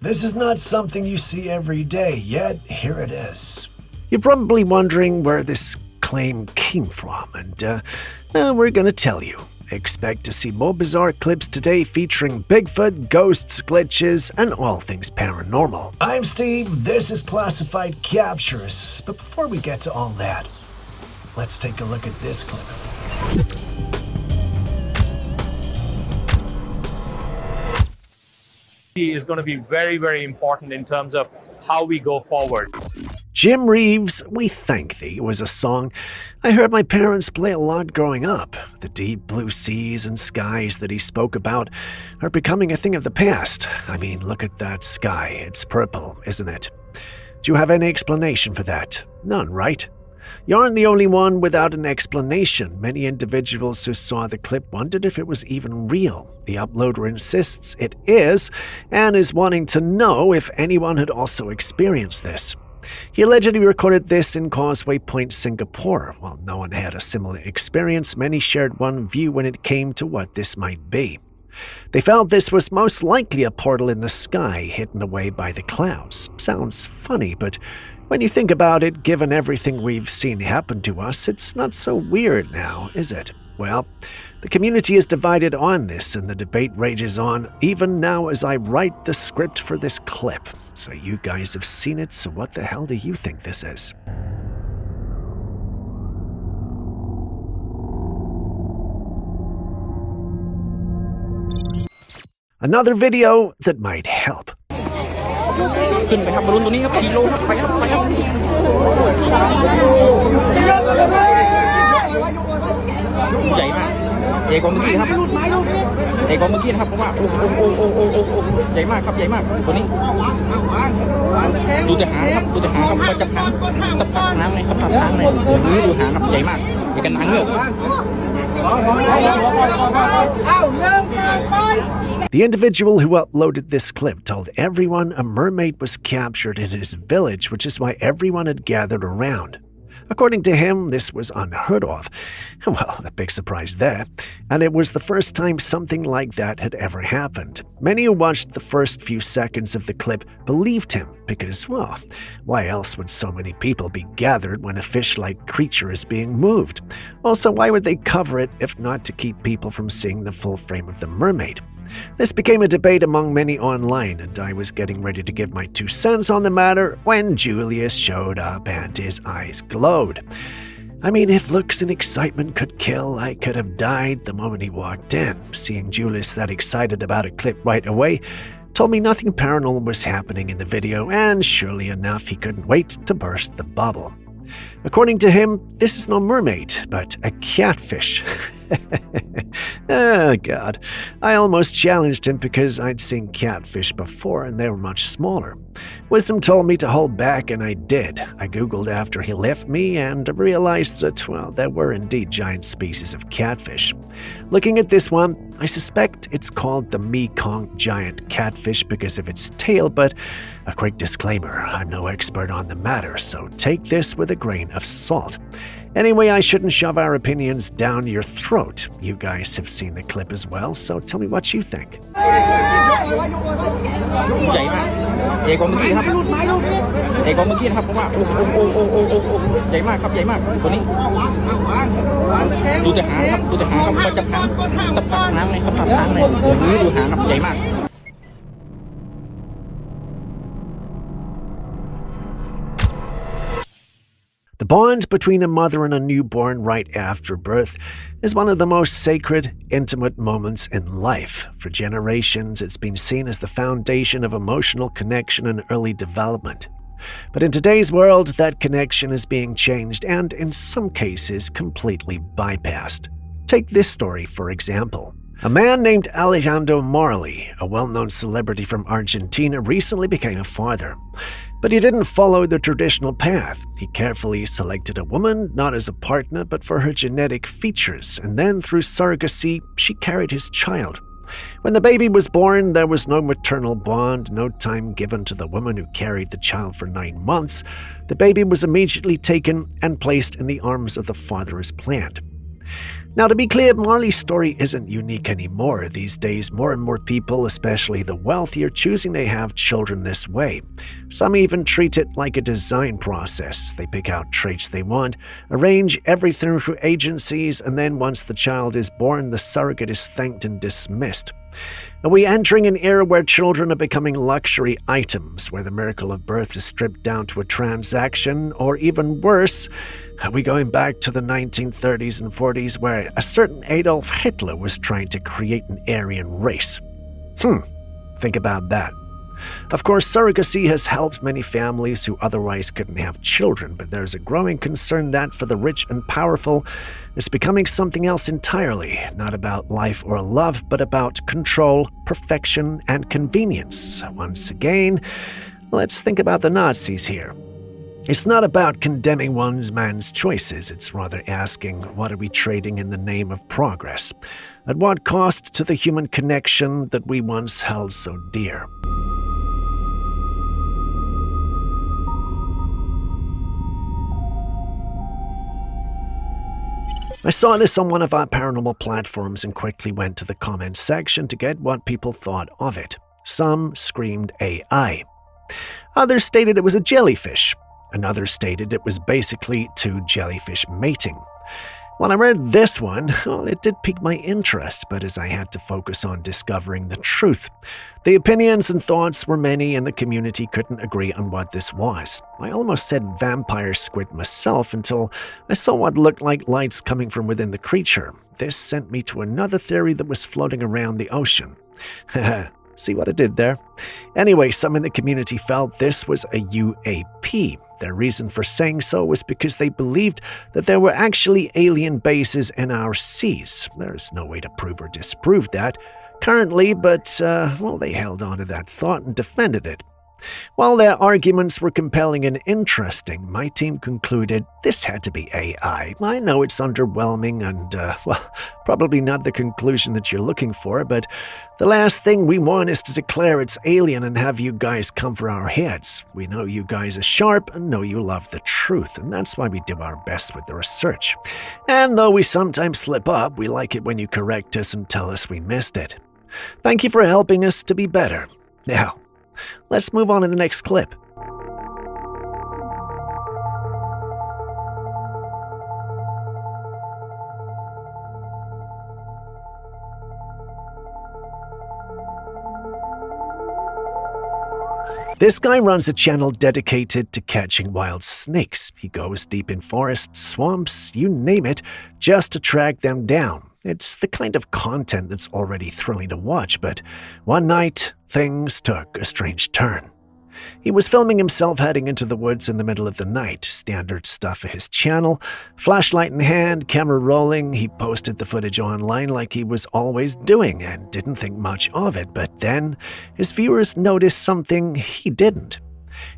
This is not something you see every day, yet here it is. You're probably wondering where this claim came from, and we're gonna tell you. Expect to see more bizarre clips today featuring Bigfoot, ghosts, glitches, and all things paranormal. I'm Steve, this is Classified Captures, but before we get to all that, let's take a look at this clip. Is going to be very, very important in terms of how we go forward. Jim Reeves' We Thank Thee was a song I heard my parents play a lot growing up. The deep blue seas and skies that he spoke about are becoming a thing of the past. I mean, look at that sky. It's purple, isn't it? Do you have any explanation for that? None, right? You aren't the only one without an explanation. Many individuals who saw the clip wondered if it was even real. The uploader insists it is, and is wanting to know if anyone had also experienced this. He allegedly recorded this in Causeway Point, Singapore. While no one had a similar experience, many shared one view when it came to what this might be. They felt this was most likely a portal in the sky, hidden away by the clouds. Sounds funny, but when you think about it, given everything we've seen happen to us, it's not so weird now, is it? Well, the community is divided on this, and the debate rages on even now as I write the script for this clip. So you guys have seen it, so what the hell do you think this is? Another video that might help. ขึ้นไปครับบอลลูนตัวนี้ครับ4 โลครับไปครับใหญ่มากใหญ่กว่าเมื่อกี้ครับใหญ่กว่าเมื่อกี้นะครับเพราะว่าโอ้ใหญ่มากครับใหญ่มากตัวนี้ดูแต่หางครับมันจะพังน้ำเลยครับพังเลยดูหางครับใหญ่มากใหญ่กันนางเงือก The individual who uploaded this clip told everyone a mermaid was captured in his village, which is why everyone had gathered around. According to him, this was unheard of. Well, a big surprise there. And it was the first time something like that had ever happened. Many who watched the first few seconds of the clip believed him because, well, why else would so many people be gathered when a fish-like creature is being moved? Also, why would they cover it if not to keep people from seeing the full frame of the mermaid? This became a debate among many online, and I was getting ready to give my 2 cents on the matter when Julius showed up and his eyes glowed. I mean, if looks and excitement could kill, I could have died the moment he walked in. Seeing Julius that excited about a clip right away told me nothing paranormal was happening in the video, and surely enough, he couldn't wait to burst the bubble. According to him, this is no mermaid, but a catfish. Oh, God. I almost challenged him because I'd seen catfish before and they were much smaller. Wisdom told me to hold back, and I did. I Googled after he left me and realized that, well, there were indeed giant species of catfish. Looking at this one, I suspect it's called the Mekong giant catfish because of its tail, but a quick disclaimer, I'm no expert on the matter, so take this with a grain of salt. Anyway, I shouldn't shove our opinions down your throat. You guys have seen the clip as well, so tell me what you think. ใหญ่มากใหญ่กว่าเมื่อกี้ครับใหญ่กว่าเมื่อกี้นะครับเพราะว่าโอ้ใหญ่มากครับใหญ่มากตัวนี้ดูแต่หางครับมันจะพังน้ำเลยครับพังเลยดูหางครับใหญ่มาก The bond between a mother and a newborn right after birth is one of the most sacred, intimate moments in life. For generations, it's been seen as the foundation of emotional connection and early development. But in today's world, that connection is being changed and, in some cases, completely bypassed. Take this story, for example. A man named Alejandro Morley, a well-known celebrity from Argentina, recently became a father. But he didn't follow the traditional path. He carefully selected a woman, not as a partner, but for her genetic features, and then through surrogacy, she carried his child. When the baby was born, there was no maternal bond, no time given to the woman who carried the child for 9 months. The baby was immediately taken and placed in the arms of the father as planned. Now, to be clear, Marley's story isn't unique anymore. These days, more and more people, especially the wealthy, are choosing to have children this way. Some even treat it like a design process. They pick out traits they want, arrange everything through agencies, and then once the child is born, the surrogate is thanked and dismissed. Are we entering an era where children are becoming luxury items, where the miracle of birth is stripped down to a transaction? Or even worse, are we going back to the 1930s and 40s where a certain Adolf Hitler was trying to create an Aryan race? Think about that. Of course, surrogacy has helped many families who otherwise couldn't have children, but there's a growing concern that for the rich and powerful, it's becoming something else entirely, not about life or love, but about control, perfection, and convenience. Once again, let's think about the Nazis here. It's not about condemning one man's choices, it's rather asking, what are we trading in the name of progress? At what cost to the human connection that we once held so dear? I saw this on one of our paranormal platforms and quickly went to the comments section to get what people thought of it. Some screamed AI. Others stated it was a jellyfish. Another stated it was basically two jellyfish mating. When I read this one, well, it did pique my interest, but as I had to focus on discovering the truth. The opinions and thoughts were many, and the community couldn't agree on what this was. I almost said vampire squid myself until I saw what looked like lights coming from within the creature. This sent me to another theory that was floating around the ocean. See what I did there? Anyway, some in the community felt this was a UAP. Their reason for saying so was because they believed that there were actually alien bases in our seas. There's no way to prove or disprove that currently, but, they held on to that thought and defended it. While their arguments were compelling and interesting, my team concluded this had to be AI. I know it's underwhelming and, probably not the conclusion that you're looking for, but the last thing we want is to declare it's alien and have you guys come for our heads. We know you guys are sharp and know you love the truth, and that's why we do our best with the research. And though we sometimes slip up, we like it when you correct us and tell us we missed it. Thank you for helping us to be better. Now, let's move on to the next clip. This guy runs a channel dedicated to catching wild snakes. He goes deep in forests, swamps, you name it, just to track them down. It's the kind of content that's already thrilling to watch, but one night, things took a strange turn. He was filming himself heading into the woods in the middle of the night. Standard stuff for his channel. Flashlight in hand, camera rolling. He posted the footage online like he was always doing and didn't think much of it. But then his viewers noticed something he didn't.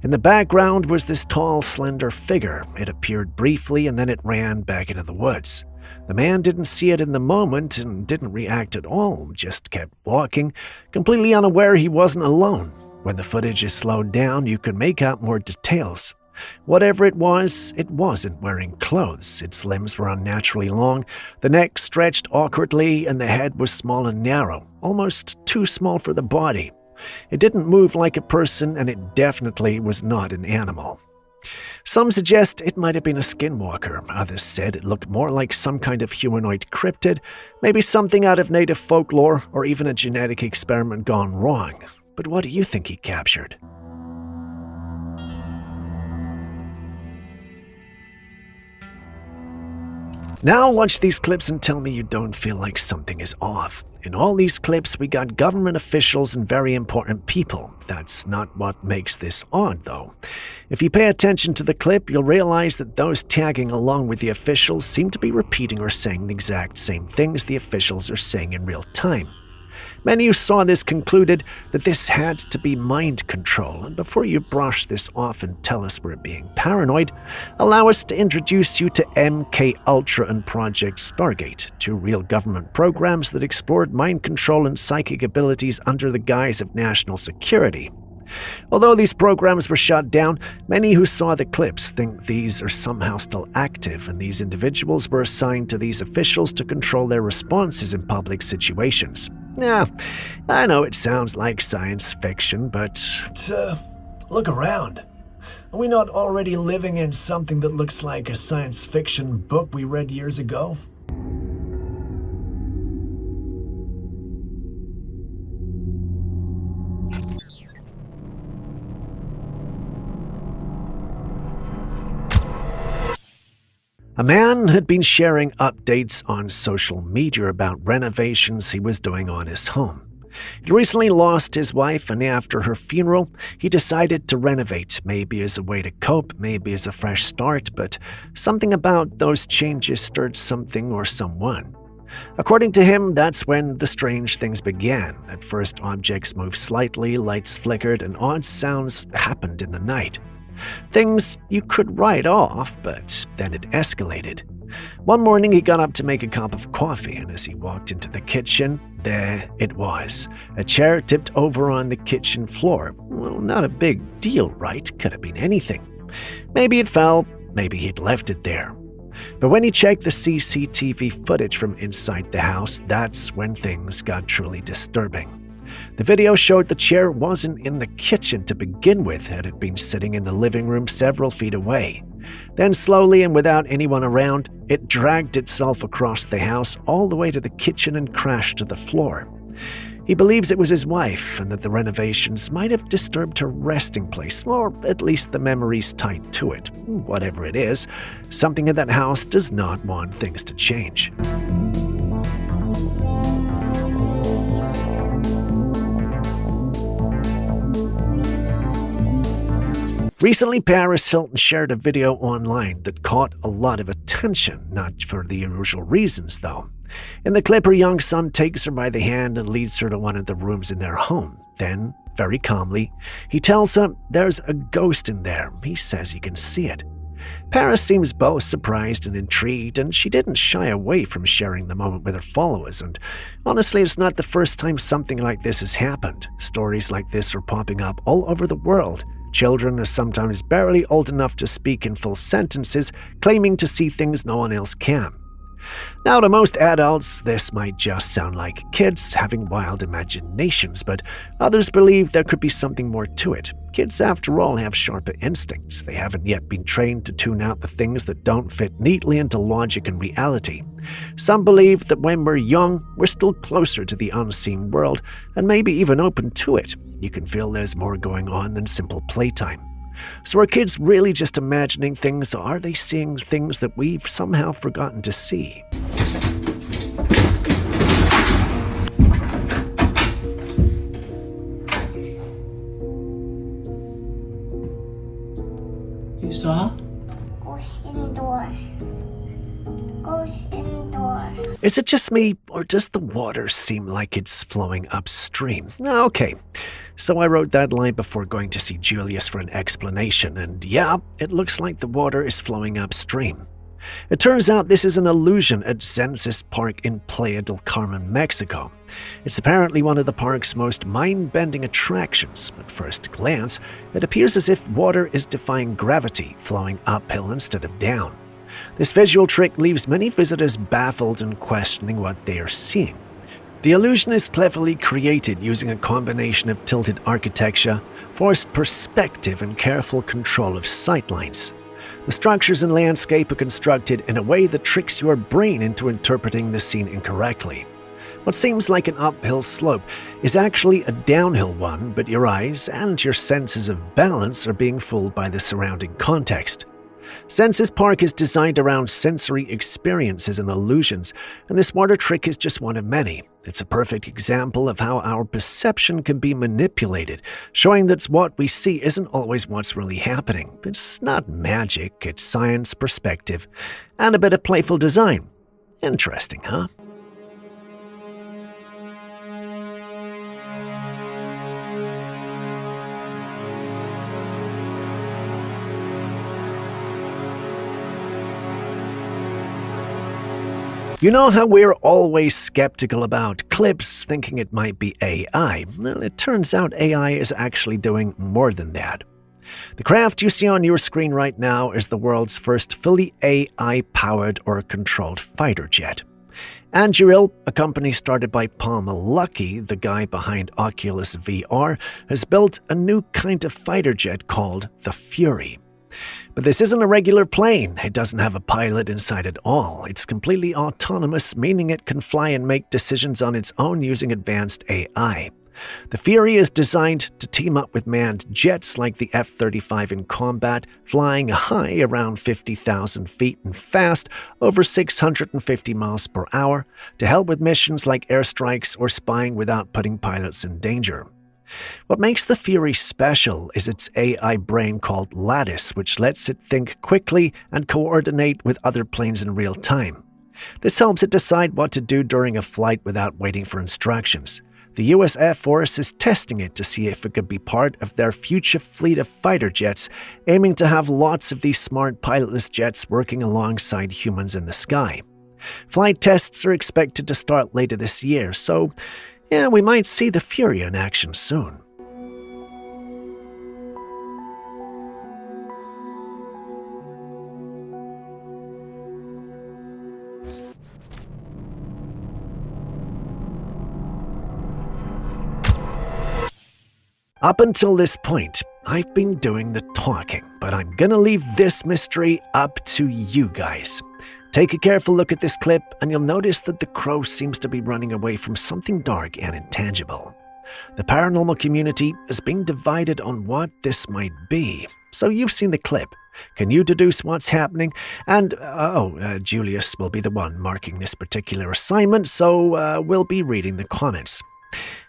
In the background was this tall, slender figure. It appeared briefly and then it ran back into the woods. The man didn't see it in the moment and didn't react at all, just kept walking, completely unaware he wasn't alone. When the footage is slowed down, you can make out more details. Whatever it wasn't wearing clothes. Its limbs were unnaturally long, the neck stretched awkwardly, and the head was small and narrow, almost too small for the body. It didn't move like a person, and it definitely was not an animal. Some suggest it might have been a skinwalker. Others said it looked more like some kind of humanoid cryptid, maybe something out of native folklore, or even a genetic experiment gone wrong. But what do you think he captured? Now watch these clips and tell me you don't feel like something is off. In all these clips, we got government officials and very important people. That's not what makes this odd, though. If you pay attention to the clip, you'll realize that those tagging along with the officials seem to be repeating or saying the exact same things the officials are saying in real time. Many who saw this concluded that this had to be mind control, and before you brush this off and tell us we're being paranoid, allow us to introduce you to MK Ultra and Project Stargate, two real government programs that explored mind control and psychic abilities under the guise of national security. Although these programs were shut down, many who saw the clips think these are somehow still active, and these individuals were assigned to these officials to control their responses in public situations. Yeah, I know it sounds like science fiction, but Look around. Are we not already living in something that looks like a science fiction book we read years ago? a man had been sharing updates on social media about renovations he was doing on his home. He recently lost his wife, and after her funeral, he decided to renovate, maybe as a way to cope, maybe as a fresh start, but something about those changes stirred something or someone. According to him, that's when the strange things began. At first, objects moved slightly, lights flickered, and odd sounds happened in the night. Things you could write off, but then it escalated. One morning, he got up to make a cup of coffee, and as he walked into the kitchen, there it was. A chair tipped over on the kitchen floor. Well, not a big deal, right? Could have been anything. Maybe it fell, maybe he'd left it there. But when he checked the CCTV footage from inside the house, that's when things got truly disturbing. The video showed the chair wasn't in the kitchen to begin with. It had been sitting in the living room several feet away. Then slowly and without anyone around, it dragged itself across the house all the way to the kitchen and crashed to the floor. He believes it was his wife and that the renovations might have disturbed her resting place, or at least the memories tied to it. Whatever it is, something in that house does not want things to change. Recently, Paris Hilton shared a video online that caught a lot of attention, not for the usual reasons, though. In the clip, her young son takes her by the hand and leads her to one of the rooms in their home. Then, very calmly, he tells her there's a ghost in there. He says he can see it. Paris seems both surprised and intrigued, and she didn't shy away from sharing the moment with her followers. And honestly, it's not the first time something like this has happened. Stories like this are popping up all over the world. Children are sometimes barely old enough to speak in full sentences, claiming to see things no one else can. Now, to most adults, this might just sound like kids having wild imaginations, but others believe there could be something more to it. Kids, after all, have sharper instincts. They haven't yet been trained to tune out the things that don't fit neatly into logic and reality. Some believe that when we're young, we're still closer to the unseen world, and maybe even open to it. You can feel there's more going on than simple playtime. So are kids really just imagining things, or are they seeing things that we've somehow forgotten to see? You saw? Ghost indoor. Ghost indoor. Is it just me, or does the water seem like it's flowing upstream? Okay, so I wrote that line before going to see Julius for an explanation, and yeah, it looks like the water is flowing upstream. It turns out this is an illusion at Census Park in Playa del Carmen, Mexico. It's apparently one of the park's most mind-bending attractions. At first glance, it appears as if water is defying gravity, flowing uphill instead of down. This visual trick leaves many visitors baffled and questioning what they are seeing. The illusion is cleverly created using a combination of tilted architecture, forced perspective, and careful control of sightlines. The structures and landscape are constructed in a way that tricks your brain into interpreting the scene incorrectly. What seems like an uphill slope is actually a downhill one, but your eyes and your senses of balance are being fooled by the surrounding context. Census Park is designed around sensory experiences and illusions, and this water trick is just one of many. It's a perfect example of how our perception can be manipulated, showing that what we see isn't always what's really happening. It's not magic, it's science, perspective, and a bit of playful design. Interesting, huh? You know how we're always skeptical about clips, thinking it might be AI? Well, it turns out AI is actually doing more than that. The craft you see on your screen right now is the world's first fully AI-powered or controlled fighter jet. Anduril, a company started by Paul Malucky, the guy behind Oculus VR, has built a new kind of fighter jet called the Fury. But this isn't a regular plane. It doesn't have a pilot inside at all. It's completely autonomous, meaning it can fly and make decisions on its own using advanced AI. The Fury is designed to team up with manned jets like the F-35 in combat, flying high around 50,000 feet and fast, over 650 miles per hour, to help with missions like airstrikes or spying without putting pilots in danger. What makes the Fury special is its AI brain called Lattice, which lets it think quickly and coordinate with other planes in real time. This helps it decide what to do during a flight without waiting for instructions. The US Air Force is testing it to see if it could be part of their future fleet of fighter jets, aiming to have lots of these smart pilotless jets working alongside humans in the sky. Flight tests are expected to start later this year, so yeah, we might see the Fury in action soon. Up until this point, I've been doing the talking, but I'm gonna leave this mystery up to you guys. Take a careful look at this clip, and you'll notice that the crow seems to be running away from something dark and intangible. The paranormal community is being divided on what this might be. So you've seen the clip. Can you deduce what's happening? And, Julius will be the one marking this particular assignment, so we'll be reading the comments.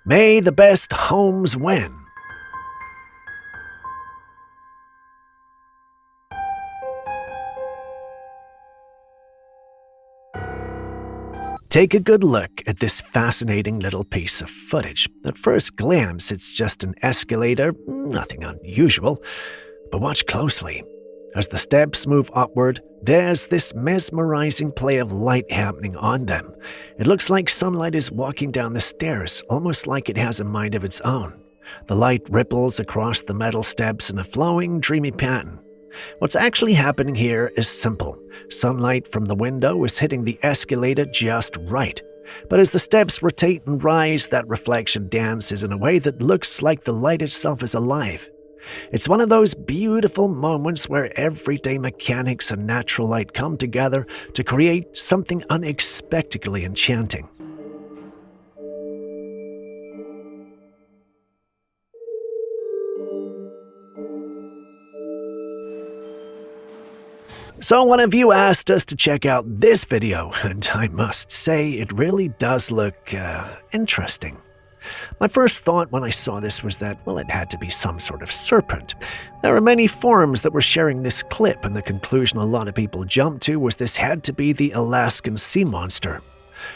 May the best homes win. Take a good look at this fascinating little piece of footage. At first glance, it's just an escalator, nothing unusual. But watch closely. As the steps move upward, there's this mesmerizing play of light happening on them. It looks like sunlight is walking down the stairs, almost like it has a mind of its own. The light ripples across the metal steps in a flowing, dreamy pattern. What's actually happening here is simple. Sunlight from the window is hitting the escalator just right. But as the steps rotate and rise, that reflection dances in a way that looks like the light itself is alive. It's one of those beautiful moments where everyday mechanics and natural light come together to create something unexpectedly enchanting. So one of you asked us to check out this video, and I must say it really does look interesting. My first thought when I saw this was that, well, it had to be some sort of serpent. There are many forums that were sharing this clip, and the conclusion a lot of people jumped to was this had to be the Alaskan sea monster.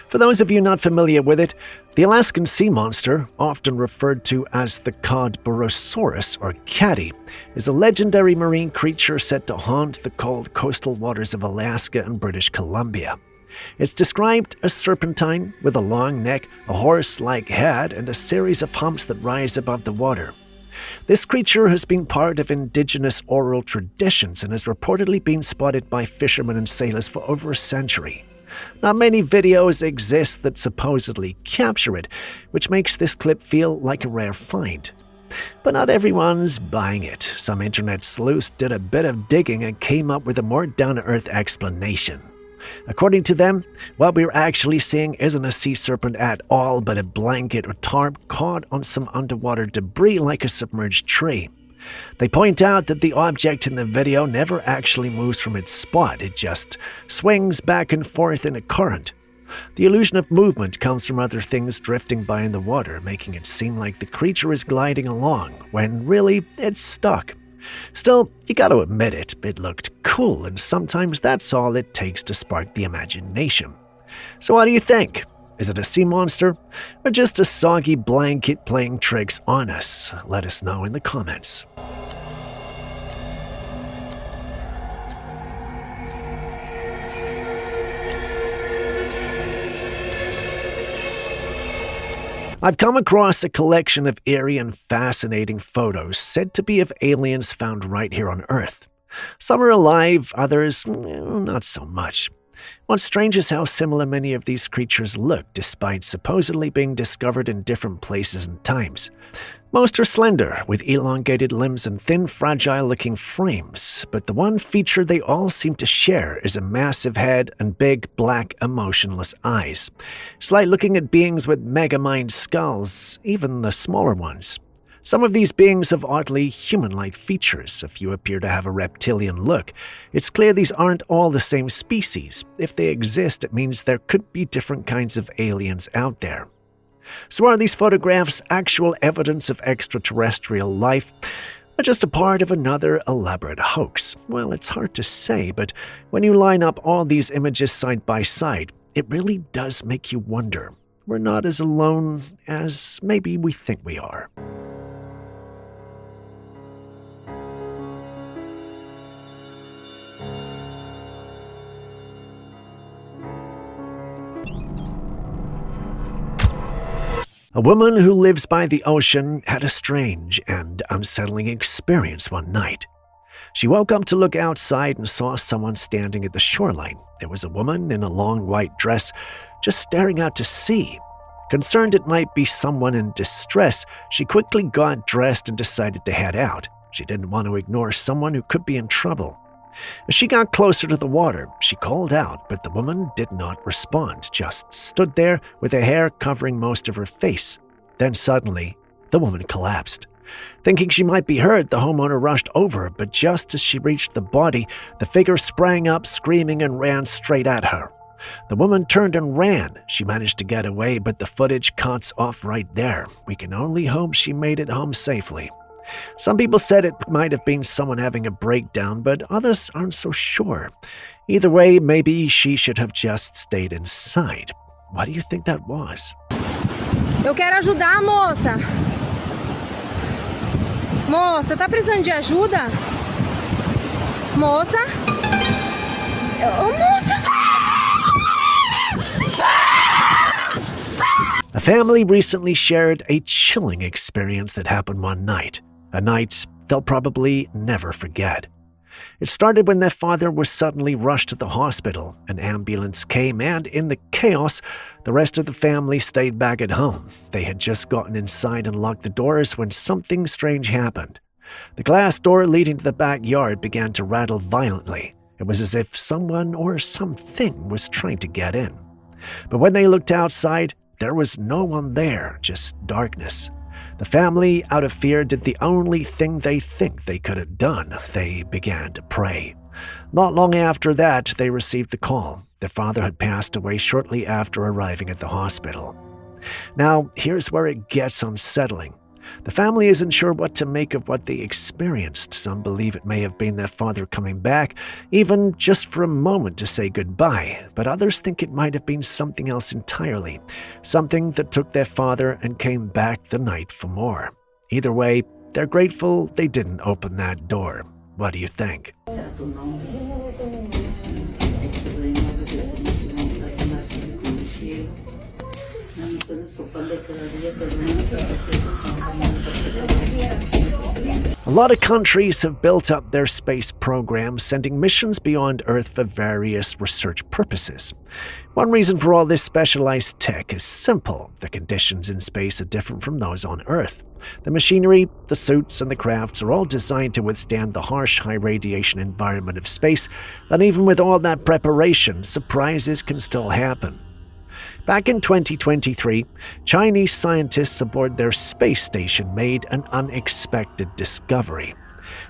For those of you not familiar with it, the Alaskan sea monster, often referred to as the Codborosaurus or Catty, is a legendary marine creature said to haunt the cold coastal waters of Alaska and British Columbia. It's described as serpentine, with a long neck, a horse-like head, and a series of humps that rise above the water. This creature has been part of indigenous oral traditions and has reportedly been spotted by fishermen and sailors for over a century. Not many videos exist that supposedly capture it, which makes this clip feel like a rare find. But not everyone's buying it. Some internet sleuths did a bit of digging and came up with a more down-to-earth explanation. According to them, what we're actually seeing isn't a sea serpent at all, but a blanket or tarp caught on some underwater debris like a submerged tree. They point out that the object in the video never actually moves from its spot, it just swings back and forth in a current. The illusion of movement comes from other things drifting by in the water, making it seem like the creature is gliding along, when really it's stuck. Still, you gotta admit it looked cool, and sometimes that's all it takes to spark the imagination. So what do you think? Is it a sea monster, or just a soggy blanket playing tricks on us? Let us know in the comments. I've come across a collection of eerie and fascinating photos said to be of aliens found right here on Earth. Some are alive, others not so much. What's strange is how similar many of these creatures look, despite supposedly being discovered in different places and times. Most are slender, with elongated limbs and thin, fragile-looking frames, but the one feature they all seem to share is a massive head and big, black, emotionless eyes. It's like looking at beings with mega-mind skulls, even the smaller ones. Some of these beings have oddly human-like features. A few appear to have a reptilian look. It's clear these aren't all the same species. If they exist, it means there could be different kinds of aliens out there. So are these photographs actual evidence of extraterrestrial life, or just a part of another elaborate hoax? Well, it's hard to say, but when you line up all these images side by side, it really does make you wonder. We're not as alone as maybe we think we are. A woman who lives by the ocean had a strange and unsettling experience one night. She woke up to look outside and saw someone standing at the shoreline. It was a woman in a long white dress, just staring out to sea. Concerned it might be someone in distress, she quickly got dressed and decided to head out. She didn't want to ignore someone who could be in trouble. As she got closer to the water, she called out, but the woman did not respond, just stood there with her hair covering most of her face. Then suddenly, the woman collapsed. Thinking she might be hurt, the homeowner rushed over, but just as she reached the body, the figure sprang up screaming and ran straight at her. The woman turned and ran. She managed to get away, but the footage cuts off right there. We can only hope she made it home safely. Some people said it might have been someone having a breakdown, but others aren't so sure. Either way, maybe she should have just stayed inside. What do you think that was? Eu quero ajudar, moça. Moça, tá precisando de ajuda? Moça? Ô, moça! A family recently shared a chilling experience that happened one night. A night they'll probably never forget. It started when their father was suddenly rushed to the hospital. An ambulance came and, in the chaos, the rest of the family stayed back at home. They had just gotten inside and locked the doors when something strange happened. The glass door leading to the backyard began to rattle violently. It was as if someone or something was trying to get in. But when they looked outside, there was no one there, just darkness. The family, out of fear, did the only thing they think they could have done. They began to pray. Not long after that, they received the call. Their father had passed away shortly after arriving at the hospital. Now, here's where it gets unsettling. The family isn't sure what to make of what they experienced. Some believe it may have been their father coming back, even just for a moment to say goodbye, but others think it might have been something else entirely, something that took their father and came back the night for more. Either way, they're grateful they didn't open that door. What do you think? A lot of countries have built up their space programs, sending missions beyond Earth for various research purposes. One reason for all this specialized tech is simple. The conditions in space are different from those on Earth. The machinery, the suits, and the crafts are all designed to withstand the harsh, high-radiation environment of space, and even with all that preparation, surprises can still happen. Back in 2023, Chinese scientists aboard their space station made an unexpected discovery.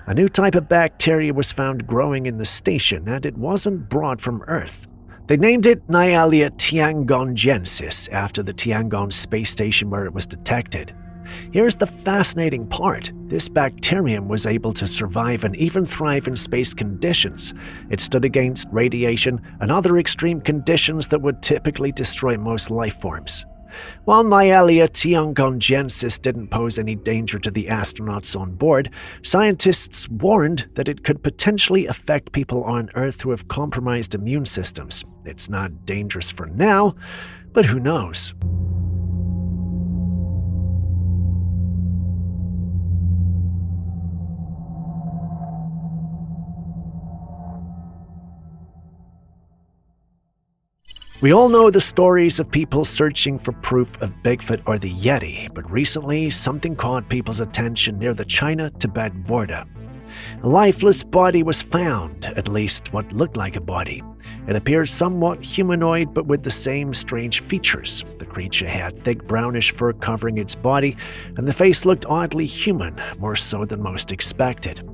A new type of bacteria was found growing in the station, and it wasn't brought from Earth. They named it Nyalia tiangongensis after the Tiangong space station where it was detected. Here's the fascinating part. This bacterium was able to survive and even thrive in space conditions. It stood against radiation and other extreme conditions that would typically destroy most life forms. While Nyalia tiangongensis didn't pose any danger to the astronauts on board, scientists warned that it could potentially affect people on Earth who have compromised immune systems. It's not dangerous for now, but who knows? We all know the stories of people searching for proof of Bigfoot or the Yeti, but recently something caught people's attention near the China-Tibet border. A lifeless body was found, at least what looked like a body. It appeared somewhat humanoid, but with the same strange features. The creature had thick brownish fur covering its body, and the face looked oddly human, more so than most expected.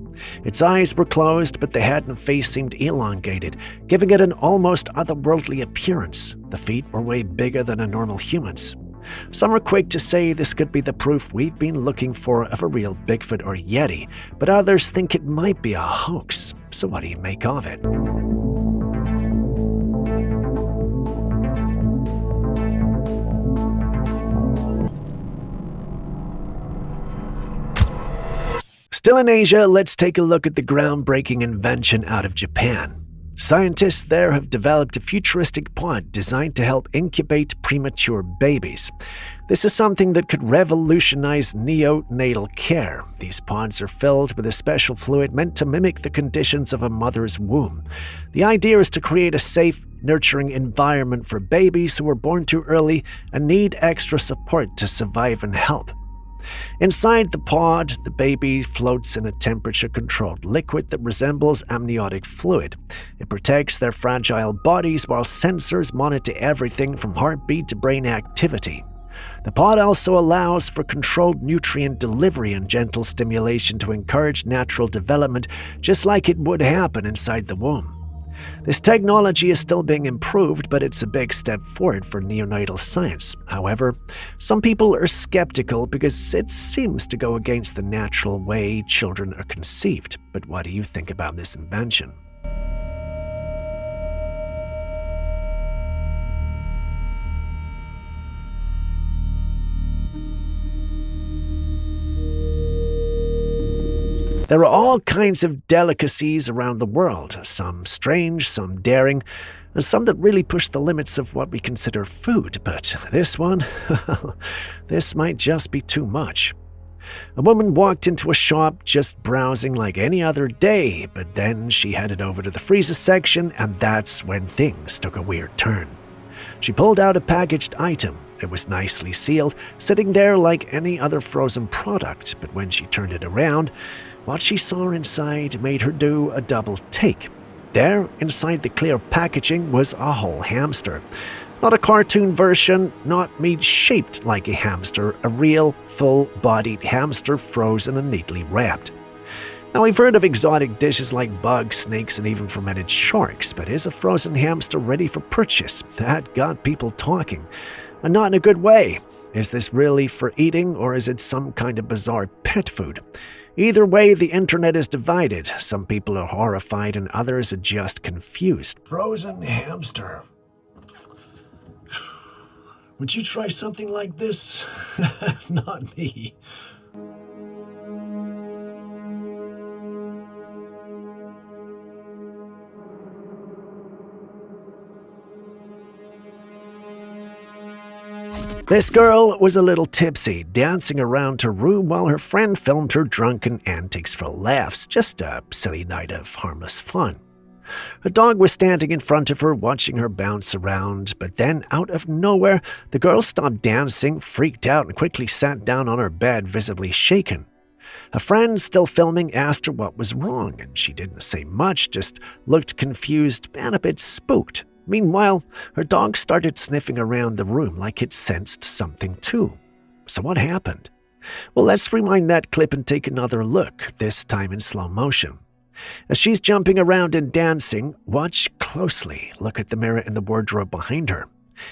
Its eyes were closed, but the head and face seemed elongated, giving it an almost otherworldly appearance. The feet were way bigger than a normal human's. Some are quick to say this could be the proof we've been looking for of a real Bigfoot or Yeti, but others think it might be a hoax. So what do you make of it? Still in Asia, let's take a look at the groundbreaking invention out of Japan. Scientists there have developed a futuristic pod designed to help incubate premature babies. This is something that could revolutionize neonatal care. These pods are filled with a special fluid meant to mimic the conditions of a mother's womb. The idea is to create a safe, nurturing environment for babies who are born too early and need extra support to survive and help. Inside the pod, the baby floats in a temperature-controlled liquid that resembles amniotic fluid. It protects their fragile bodies while sensors monitor everything from heartbeat to brain activity. The pod also allows for controlled nutrient delivery and gentle stimulation to encourage natural development, just like it would happen inside the womb. This technology is still being improved, but it's a big step forward for neonatal science. However, some people are skeptical because it seems to go against the natural way children are conceived. But what do you think about this invention? There are all kinds of delicacies around the world, some strange, some daring, and some that really push the limits of what we consider food. But this one, this might just be too much. A woman walked into a shop just browsing like any other day, but then she headed over to the freezer section, and that's when things took a weird turn. She pulled out a packaged item. It was nicely sealed, sitting there like any other frozen product, but when she turned it around, what she saw inside made her do a double take. There, inside the clear packaging, was a whole hamster. Not a cartoon version, not meat-shaped like a hamster, a real, full-bodied hamster frozen and neatly wrapped. Now, we've heard of exotic dishes like bugs, snakes, and even fermented sharks, but is a frozen hamster ready for purchase? That got people talking. And not in a good way. Is this really for eating, or is it some kind of bizarre pet food? Either way, the internet is divided. Some people are horrified and others are just confused. Frozen hamster. Would you try something like this? Not me. This girl was a little tipsy, dancing around her room while her friend filmed her drunken antics for laughs, just a silly night of harmless fun. Her dog was standing in front of her, watching her bounce around, but then, out of nowhere, the girl stopped dancing, freaked out, and quickly sat down on her bed, visibly shaken. Her friend, still filming, asked her what was wrong, and she didn't say much, just looked confused and a bit spooked. Meanwhile, her dog started sniffing around the room like it sensed something too. So what happened? Well, let's rewind that clip and take another look, this time in slow motion. As she's jumping around and dancing, watch closely. Look at the mirror in the wardrobe behind her.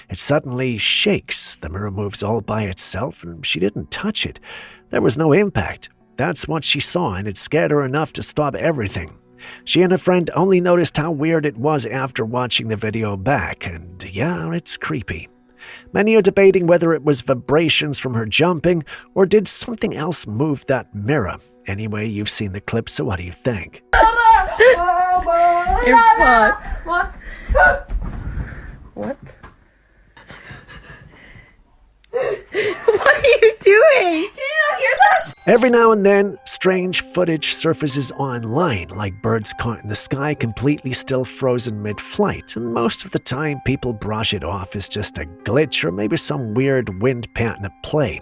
It suddenly shakes. The mirror moves all by itself, and she didn't touch it. There was no impact. That's what she saw, and it scared her enough to stop everything. She and her friend only noticed how weird it was after watching the video back, and yeah, it's creepy. Many are debating whether it was vibrations from her jumping, or did something else move that mirror. Anyway, you've seen the clip, so what do you think? Your butt. What? What are you doing? Every now and then, strange footage surfaces online, like birds caught in the sky completely still frozen mid-flight, and most of the time people brush it off as just a glitch or maybe some weird wind pattern at play.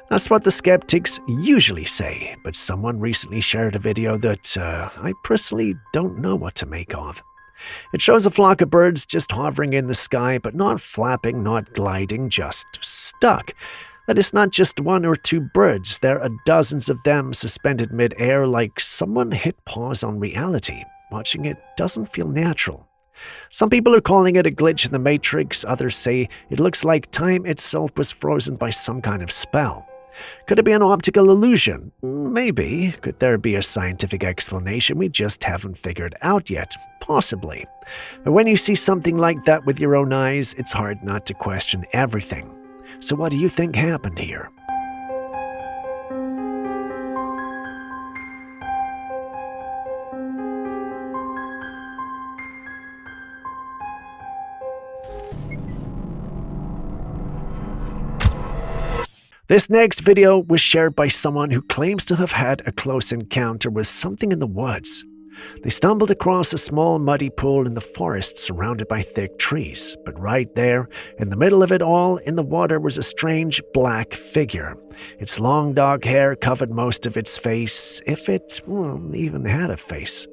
That's what the skeptics usually say, but someone recently shared a video that I personally don't know what to make of. It shows a flock of birds just hovering in the sky, but not flapping, not gliding, just stuck. That is not just one or two birds, there are dozens of them suspended mid-air like someone hit pause on reality. Watching it doesn't feel natural. Some people are calling it a glitch in the Matrix, others say it looks like time itself was frozen by some kind of spell. Could it be an optical illusion? Maybe. Could there be a scientific explanation we just haven't figured out yet? Possibly. But when you see something like that with your own eyes, it's hard not to question everything. So what do you think happened here? This next video was shared by someone who claims to have had a close encounter with something in the woods. They stumbled across a small muddy pool in the forest surrounded by thick trees, but right there, in the middle of it all, in the water was a strange black figure. Its long dark hair covered most of its face, if it even had a face.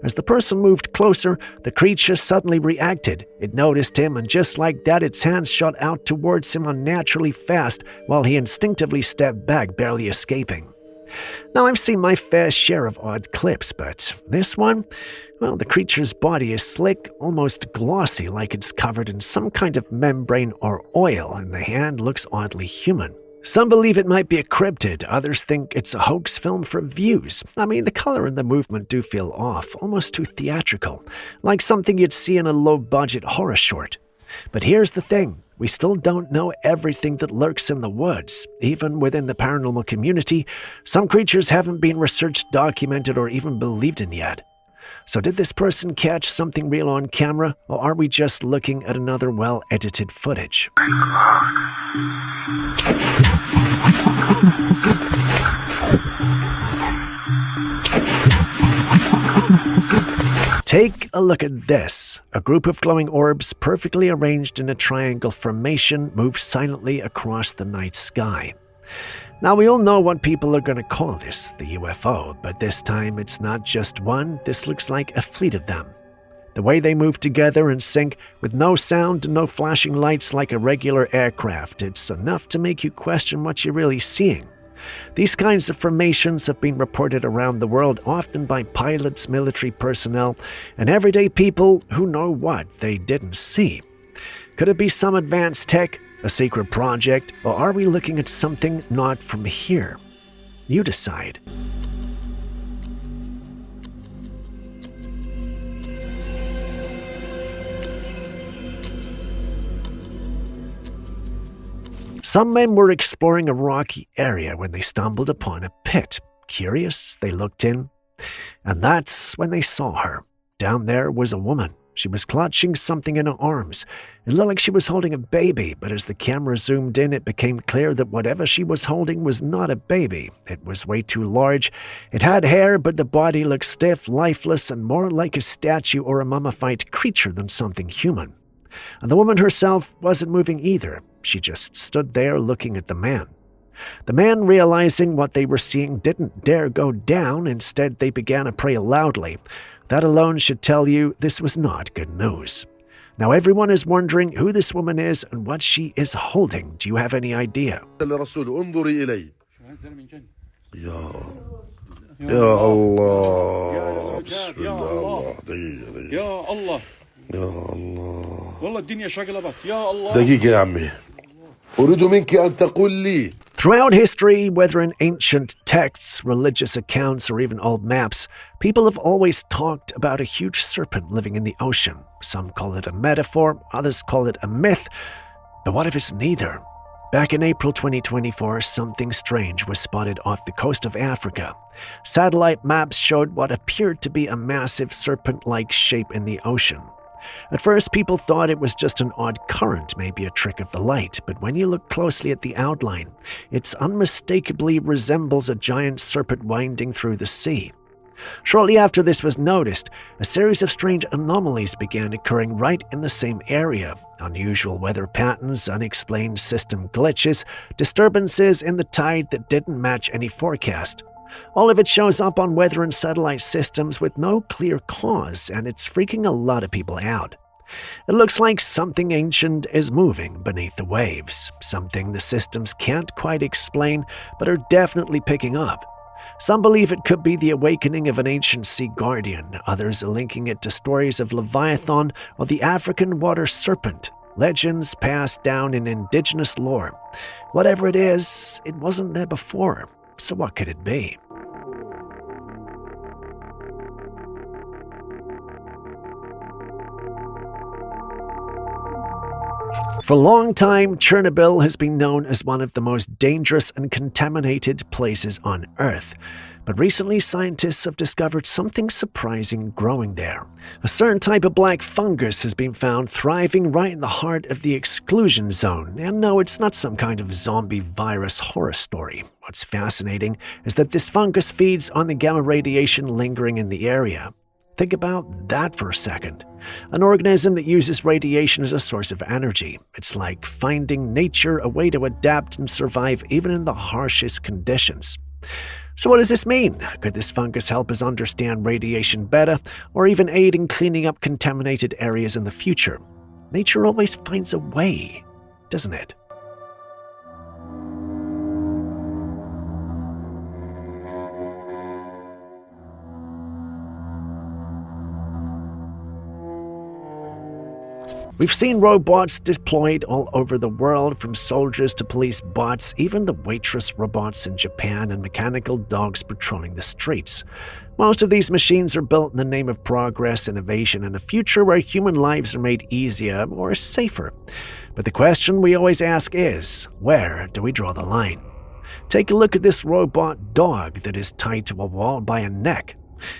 As the person moved closer, the creature suddenly reacted. It noticed him, and just like that, its hands shot out towards him unnaturally fast, while he instinctively stepped back, barely escaping. Now, I've seen my fair share of odd clips, but this one, well, the creature's body is slick, almost glossy, like it's covered in some kind of membrane or oil, and the hand looks oddly human. Some believe it might be a cryptid, others think it's a hoax film for views. I mean, the color and the movement do feel off, almost too theatrical, like something you'd see in a low-budget horror short. But here's the thing, we still don't know everything that lurks in the woods. Even within the paranormal community, some creatures haven't been researched, documented, or even believed in yet. So did this person catch something real on camera, or are we just looking at another well-edited footage? Take a look at this. A group of glowing orbs perfectly arranged in a triangle formation move silently across the night sky. Now, we all know what people are going to call this, the UFO, but this time it's not just one, this looks like a fleet of them. The way they move together in sync, with no sound and no flashing lights like a regular aircraft, it's enough to make you question what you're really seeing. These kinds of formations have been reported around the world, often by pilots, military personnel, and everyday people who know what they didn't see. Could it be some advanced tech, a secret project, or are we looking at something not from here? You decide. Some men were exploring a rocky area when they stumbled upon a pit. Curious, they looked in, and that's when they saw her. Down there was a woman. She was clutching something in her arms. It looked like she was holding a baby, but as the camera zoomed in, it became clear that whatever she was holding was not a baby. It was way too large. It had hair, but the body looked stiff, lifeless, and more like a statue or a mummified creature than something human. And the woman herself wasn't moving either. She just stood there looking at the man. The man, realizing what they were seeing, didn't dare go down. Instead, they began to pray loudly. That alone should tell you this was not good news. Now everyone is wondering who this woman is and what she is holding. Do you have any idea? Throughout history, whether in ancient texts, religious accounts, or even old maps, people have always talked about a huge serpent living in the ocean. Some call it a metaphor, others call it a myth. But what if it's neither? Back in April 2024, something strange was spotted off the coast of Africa. Satellite maps showed what appeared to be a massive serpent-like shape in the ocean. At first, people thought it was just an odd current, maybe a trick of the light, but when you look closely at the outline, it unmistakably resembles a giant serpent winding through the sea. Shortly after this was noticed, a series of strange anomalies began occurring right in the same area. Unusual weather patterns, unexplained system glitches, disturbances in the tide that didn't match any forecast. All of it shows up on weather and satellite systems with no clear cause, and it's freaking a lot of people out. It looks like something ancient is moving beneath the waves, something the systems can't quite explain but are definitely picking up. Some believe it could be the awakening of an ancient sea guardian. Others are linking it to stories of Leviathan or the African water serpent, legends passed down in indigenous lore. Whatever it is, it wasn't there before. So what could it be? For a long time, Chernobyl has been known as one of the most dangerous and contaminated places on Earth. But recently, scientists have discovered something surprising growing there. A certain type of black fungus has been found thriving right in the heart of the exclusion zone. And no, it's not some kind of zombie virus horror story. What's fascinating is that this fungus feeds on the gamma radiation lingering in the area. Think about that for a second. An organism that uses radiation as a source of energy. It's like finding nature a way to adapt and survive even in the harshest conditions. So what does this mean? Could this fungus help us understand radiation better, or even aid in cleaning up contaminated areas in the future? Nature always finds a way, doesn't it? We've seen robots deployed all over the world, from soldiers to police bots, even the waitress robots in Japan and mechanical dogs patrolling the streets. Most of these machines are built in the name of progress, innovation, and a future where human lives are made easier or safer. But the question we always ask is, where do we draw the line? Take a look at this robot dog that is tied to a wall by a neck.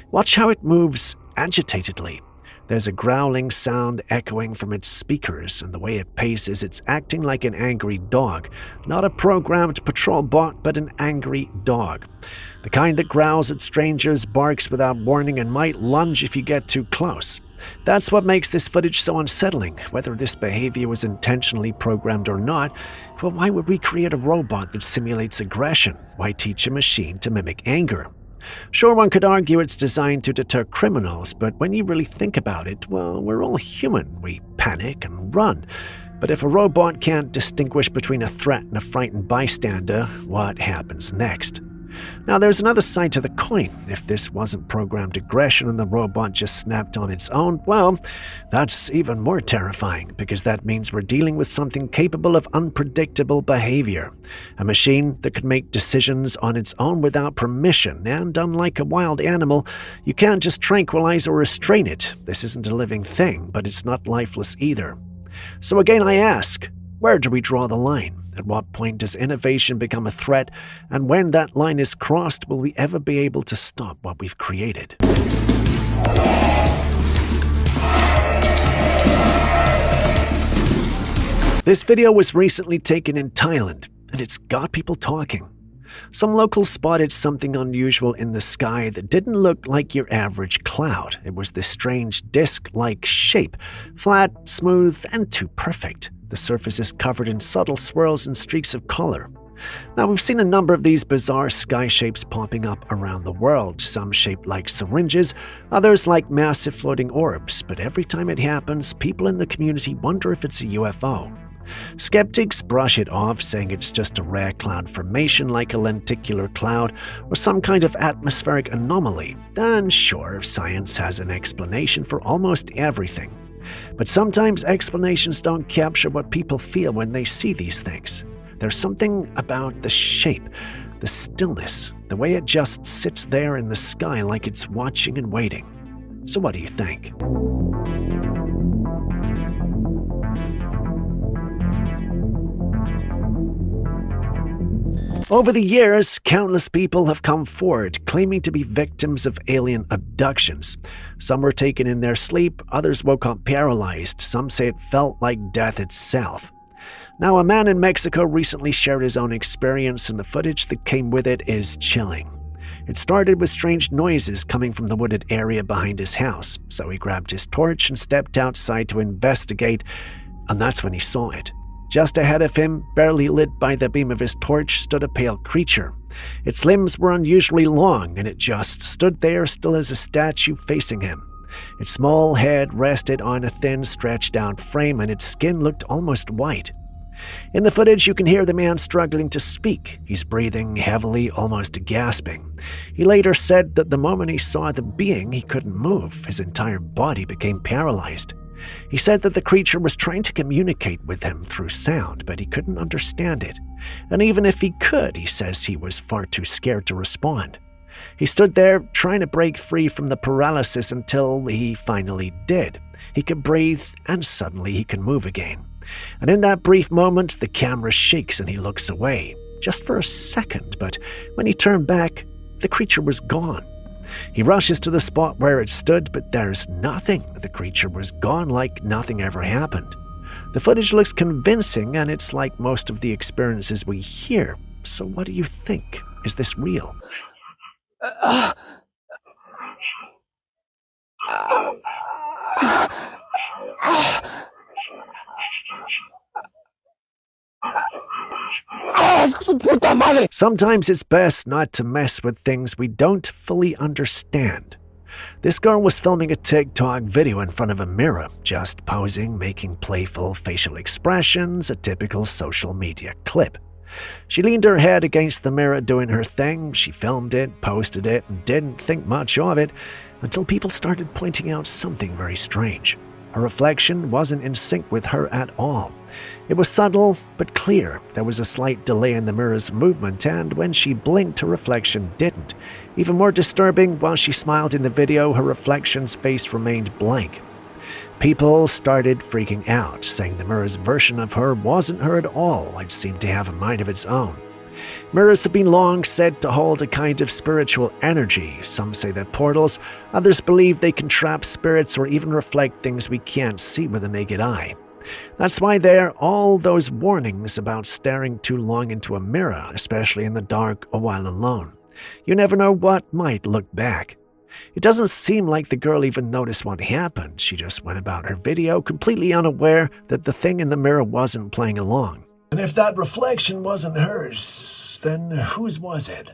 Watch how it moves agitatedly. There's a growling sound echoing from its speakers, and the way it paces, it's acting like an angry dog. Not a programmed patrol bot, but an angry dog. The kind that growls at strangers, barks without warning, and might lunge if you get too close. That's what makes this footage so unsettling. Whether this behavior was intentionally programmed or not, well, why would we create a robot that simulates aggression? Why teach a machine to mimic anger? Sure, one could argue it's designed to deter criminals, but when you really think about it, well, we're all human. We panic and run. But if a robot can't distinguish between a threat and a frightened bystander, what happens next? Now, there's another side to the coin. If this wasn't programmed aggression and the robot just snapped on its own, well, that's even more terrifying, because that means we're dealing with something capable of unpredictable behavior. A machine that could make decisions on its own without permission, and unlike a wild animal, you can't just tranquilize or restrain it. This isn't a living thing, but it's not lifeless either. So again, I ask, where do we draw the line? At what point does innovation become a threat? And when that line is crossed, will we ever be able to stop what we've created? This video was recently taken in Thailand, and it's got people talking. Some locals spotted something unusual in the sky that didn't look like your average cloud. It was this strange disc-like shape, flat, smooth, and too perfect. The surface is covered in subtle swirls and streaks of color. Now, we've seen a number of these bizarre sky shapes popping up around the world, some shaped like syringes, others like massive floating orbs, but every time it happens, people in the community wonder if it's a UFO. Skeptics brush it off, saying it's just a rare cloud formation like a lenticular cloud or some kind of atmospheric anomaly. And sure, science has an explanation for almost everything. But sometimes explanations don't capture what people feel when they see these things. There's something about the shape, the stillness, the way it just sits there in the sky like it's watching and waiting. So what do you think? Over the years, countless people have come forward claiming to be victims of alien abductions. Some were taken in their sleep, others woke up paralyzed. Some say it felt like death itself. Now, a man in Mexico recently shared his own experience, and the footage that came with it is chilling. It started with strange noises coming from the wooded area behind his house, so he grabbed his torch and stepped outside to investigate, and that's when he saw it. Just ahead of him, barely lit by the beam of his torch, stood a pale creature. Its limbs were unusually long, and it just stood there still as a statue facing him. Its small head rested on a thin, stretched-out frame, and its skin looked almost white. In the footage, you can hear the man struggling to speak. He's breathing heavily, almost gasping. He later said that the moment he saw the being, he couldn't move. His entire body became paralyzed. He said that the creature was trying to communicate with him through sound, but he couldn't understand it. And even if he could, he says he was far too scared to respond. He stood there trying to break free from the paralysis until he finally did. He could breathe, and suddenly he can move again. And in that brief moment, the camera shakes and he looks away, just for a second, but when he turned back, the creature was gone. He rushes to the spot where it stood, but there's nothing. The creature was gone like nothing ever happened. The footage looks convincing, and it's like most of the experiences we hear. So what do you think? Is this real? Sometimes it's best not to mess with things we don't fully understand. This girl was filming a TikTok video in front of a mirror, just posing, making playful facial expressions, a typical social media clip. She leaned her head against the mirror doing her thing. She filmed it, posted it, and didn't think much of it until people started pointing out something very strange. Her reflection wasn't in sync with her at all. It was subtle, but clear. There was a slight delay in the mirror's movement, and when she blinked, her reflection didn't. Even more disturbing, while she smiled in the video, her reflection's face remained blank. People started freaking out, saying the mirror's version of her wasn't her at all. It seemed to have a mind of its own. Mirrors have been long said to hold a kind of spiritual energy. Some say they're portals, others believe they can trap spirits or even reflect things we can't see with the naked eye. That's why there are all those warnings about staring too long into a mirror, especially in the dark or while alone. You never know what might look back. It doesn't seem like the girl even noticed what happened. She just went about her video completely unaware that the thing in the mirror wasn't playing along. And if that reflection wasn't hers, then whose was it?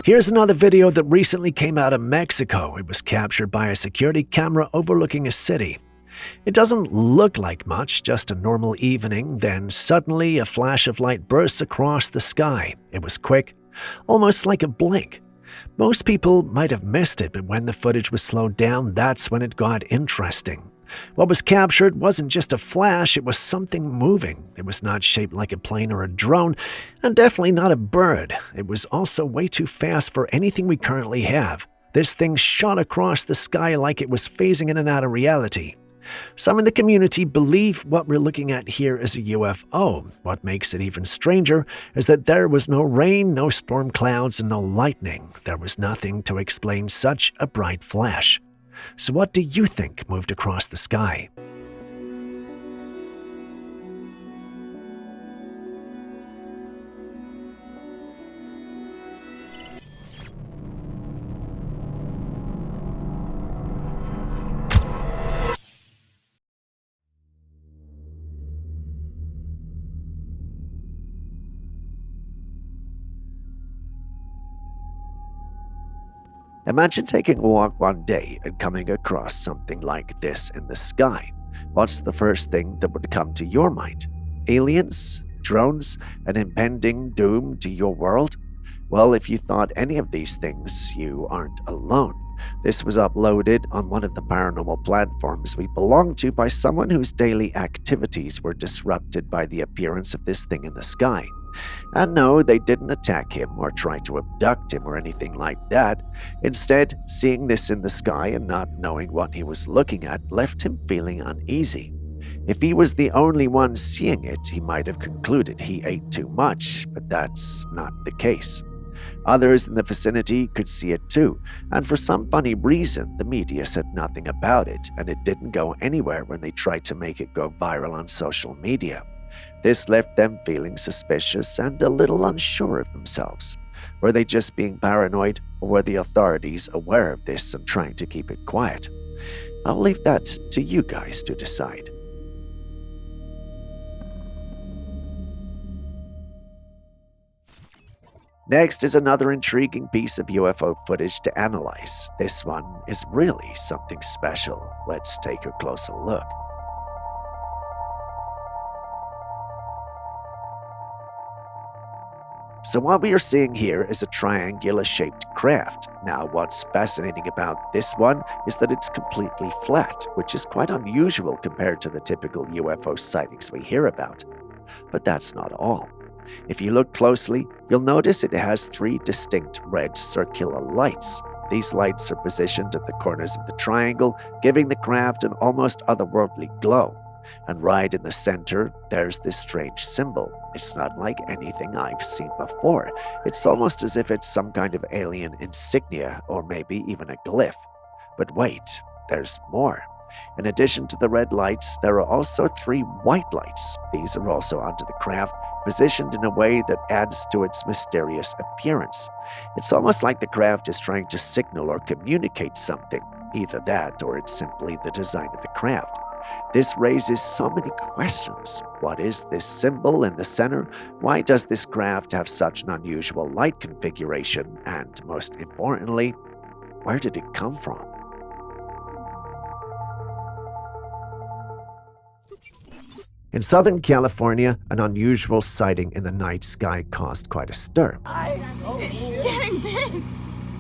Here's another video that recently came out of Mexico. It was captured by a security camera overlooking a city. It doesn't look like much, just a normal evening, then suddenly a flash of light bursts across the sky. It was quick, almost like a blink. Most people might have missed it, but when the footage was slowed down, that's when it got interesting. What was captured wasn't just a flash, it was something moving. It was not shaped like a plane or a drone, and definitely not a bird. It was also way too fast for anything we currently have. This thing shot across the sky like it was phasing in and out of reality. Some in the community believe what we're looking at here is a UFO. What makes it even stranger is that there was no rain, no storm clouds, and no lightning. There was nothing to explain such a bright flash. So what do you think moved across the sky? Imagine taking a walk one day and coming across something like this in the sky. What's the first thing that would come to your mind? Aliens? Drones? An impending doom to your world? Well, if you thought any of these things, you aren't alone. This was uploaded on one of the paranormal platforms we belong to by someone whose daily activities were disrupted by the appearance of this thing in the sky. And no, they didn't attack him or try to abduct him or anything like that. Instead, seeing this in the sky and not knowing what he was looking at left him feeling uneasy. If he was the only one seeing it, he might have concluded he ate too much, but that's not the case. Others in the vicinity could see it too, and for some funny reason, the media said nothing about it, and it didn't go anywhere when they tried to make it go viral on social media. This left them feeling suspicious and a little unsure of themselves. Were they just being paranoid, or were the authorities aware of this and trying to keep it quiet? I'll leave that to you guys to decide. Next is another intriguing piece of UFO footage to analyze. This one is really something special. Let's take a closer look. So what we are seeing here is a triangular-shaped craft. Now, what's fascinating about this one is that it's completely flat, which is quite unusual compared to the typical UFO sightings we hear about. But that's not all. If you look closely, you'll notice it has 3 distinct red circular lights. These lights are positioned at the corners of the triangle, giving the craft an almost otherworldly glow. And right in the center, there's this strange symbol. It's not like anything I've seen before. It's almost as if it's some kind of alien insignia, or maybe even a glyph. But wait, there's more. In addition to the red lights, there are also 3 white lights. These are also onto the craft, positioned in a way that adds to its mysterious appearance. It's almost like the craft is trying to signal or communicate something. Either that, or it's simply the design of the craft. This raises so many questions. What is this symbol in the center? Why does this craft have such an unusual light configuration? And most importantly, where did it come from? In Southern California, an unusual sighting in the night sky caused quite a stir. It's getting big.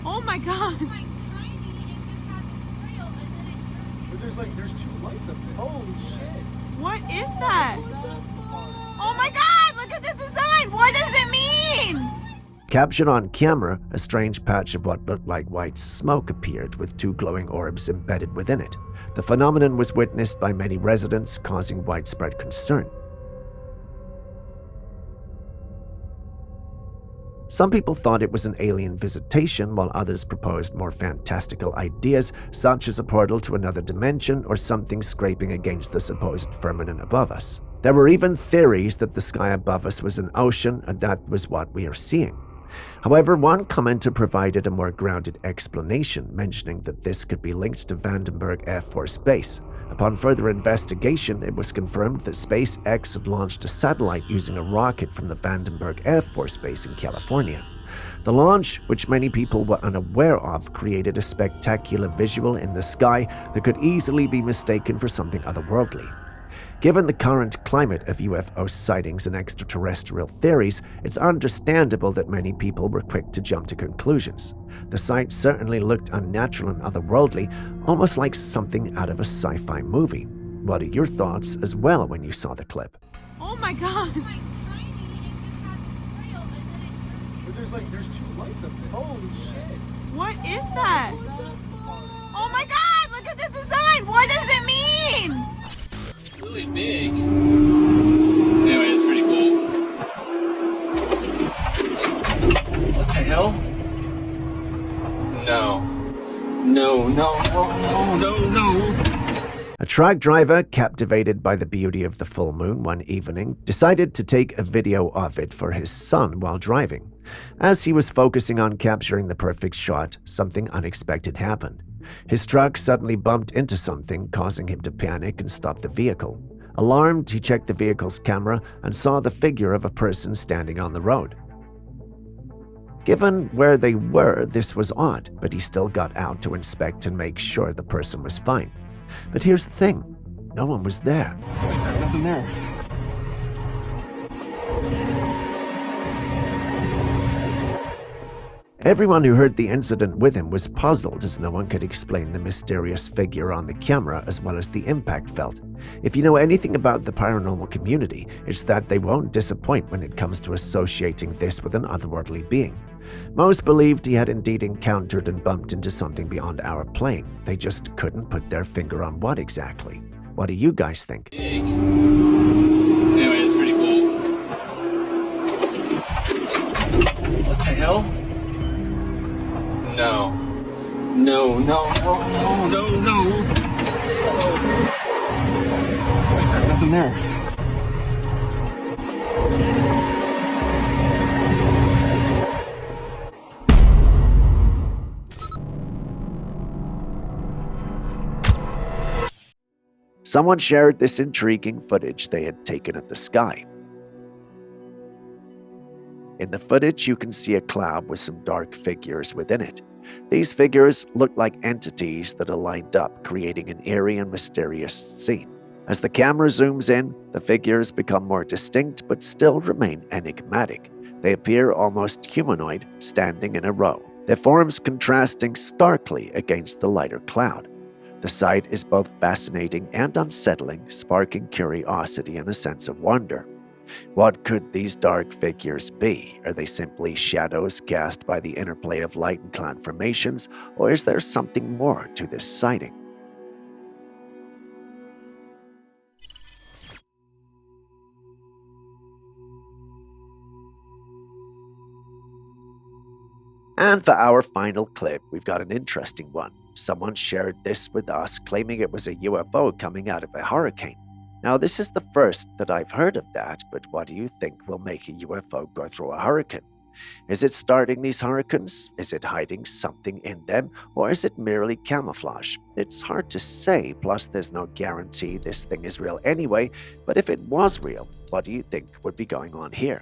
Oh my god. There's 2 lights up there. Holy shit. What is that? Oh my god, look at the design. What does it mean? Captured on camera, a strange patch of what looked like white smoke appeared with 2 glowing orbs embedded within it. The phenomenon was witnessed by many residents, causing widespread concern. Some people thought it was an alien visitation, while others proposed more fantastical ideas, such as a portal to another dimension or something scraping against the supposed firmament above us. There were even theories that the sky above us was an ocean, and that was what we are seeing. However, one commenter provided a more grounded explanation, mentioning that this could be linked to Vandenberg Air Force Base. Upon further investigation, it was confirmed that SpaceX had launched a satellite using a rocket from the Vandenberg Air Force Base in California. The launch, which many people were unaware of, created a spectacular visual in the sky that could easily be mistaken for something otherworldly. Given the current climate of UFO sightings and extraterrestrial theories, it's understandable that many people were quick to jump to conclusions. The sight certainly looked unnatural and otherworldly, almost like something out of a sci-fi movie. What are your thoughts as well when you saw the clip? Oh my god. There's 2 lights up there. Holy shit. What is that? Oh my god, look at the design. What does it mean? Really big. Anyway, it's pretty cool. What the hell? No. A truck driver, captivated by the beauty of the full moon one evening, decided to take a video of it for his son while driving. As he was focusing on capturing the perfect shot, something unexpected happened. His truck suddenly bumped into something, causing him to panic and stop the vehicle. Alarmed, he checked the vehicle's camera and saw the figure of a person standing on the road. Given where they were, this was odd, but he still got out to inspect and make sure the person was fine. But here's the thing, no one was there. Nothing there. Everyone who heard the incident with him was puzzled, as no one could explain the mysterious figure on the camera as well as the impact felt. If you know anything about the paranormal community, it's that they won't disappoint when it comes to associating this with an otherworldly being. Most believed he had indeed encountered and bumped into something beyond our plane. They just couldn't put their finger on what exactly. What do you guys think? Big. Anyway, it's pretty cool. What the hell? No. No, no, no, no, no, no. Wait, there's nothing there. Someone shared this intriguing footage they had taken of the sky. In the footage, you can see a cloud with some dark figures within it. These figures look like entities that are lined up, creating an eerie and mysterious scene. As the camera zooms in, the figures become more distinct but still remain enigmatic. They appear almost humanoid, standing in a row, their forms contrasting starkly against the lighter cloud. The sight is both fascinating and unsettling, sparking curiosity and a sense of wonder. What could these dark figures be? Are they simply shadows cast by the interplay of light and cloud formations, or is there something more to this sighting? And for our final clip, we've got an interesting one. Someone shared this with us, claiming it was a UFO coming out of a hurricane. Now, this is the first that I've heard of that, but what do you think will make a UFO go through a hurricane? Is it starting these hurricanes? Is it hiding something in them? Or is it merely camouflage? It's hard to say, plus there's no guarantee this thing is real anyway, but if it was real, what do you think would be going on here?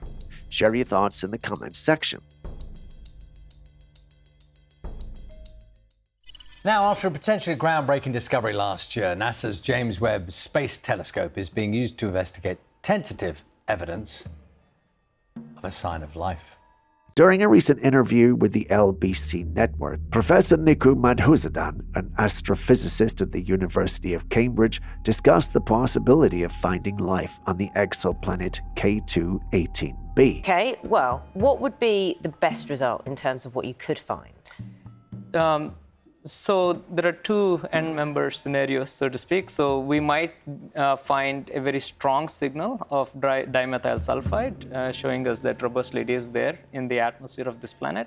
Share your thoughts in the comments section. Now, after a potentially groundbreaking discovery last year, NASA's James Webb Space Telescope is being used to investigate tentative evidence of a sign of life. During a recent interview with the LBC network, Professor Niku Madhusudan, an astrophysicist at the University of Cambridge, discussed the possibility of finding life on the exoplanet K2-18b. Okay, well, what would be the best result in terms of what you could find? So there are two end member scenarios, so to speak. So we might find a very strong signal of dimethyl sulfide, showing us that robustly it is there in the atmosphere of this planet.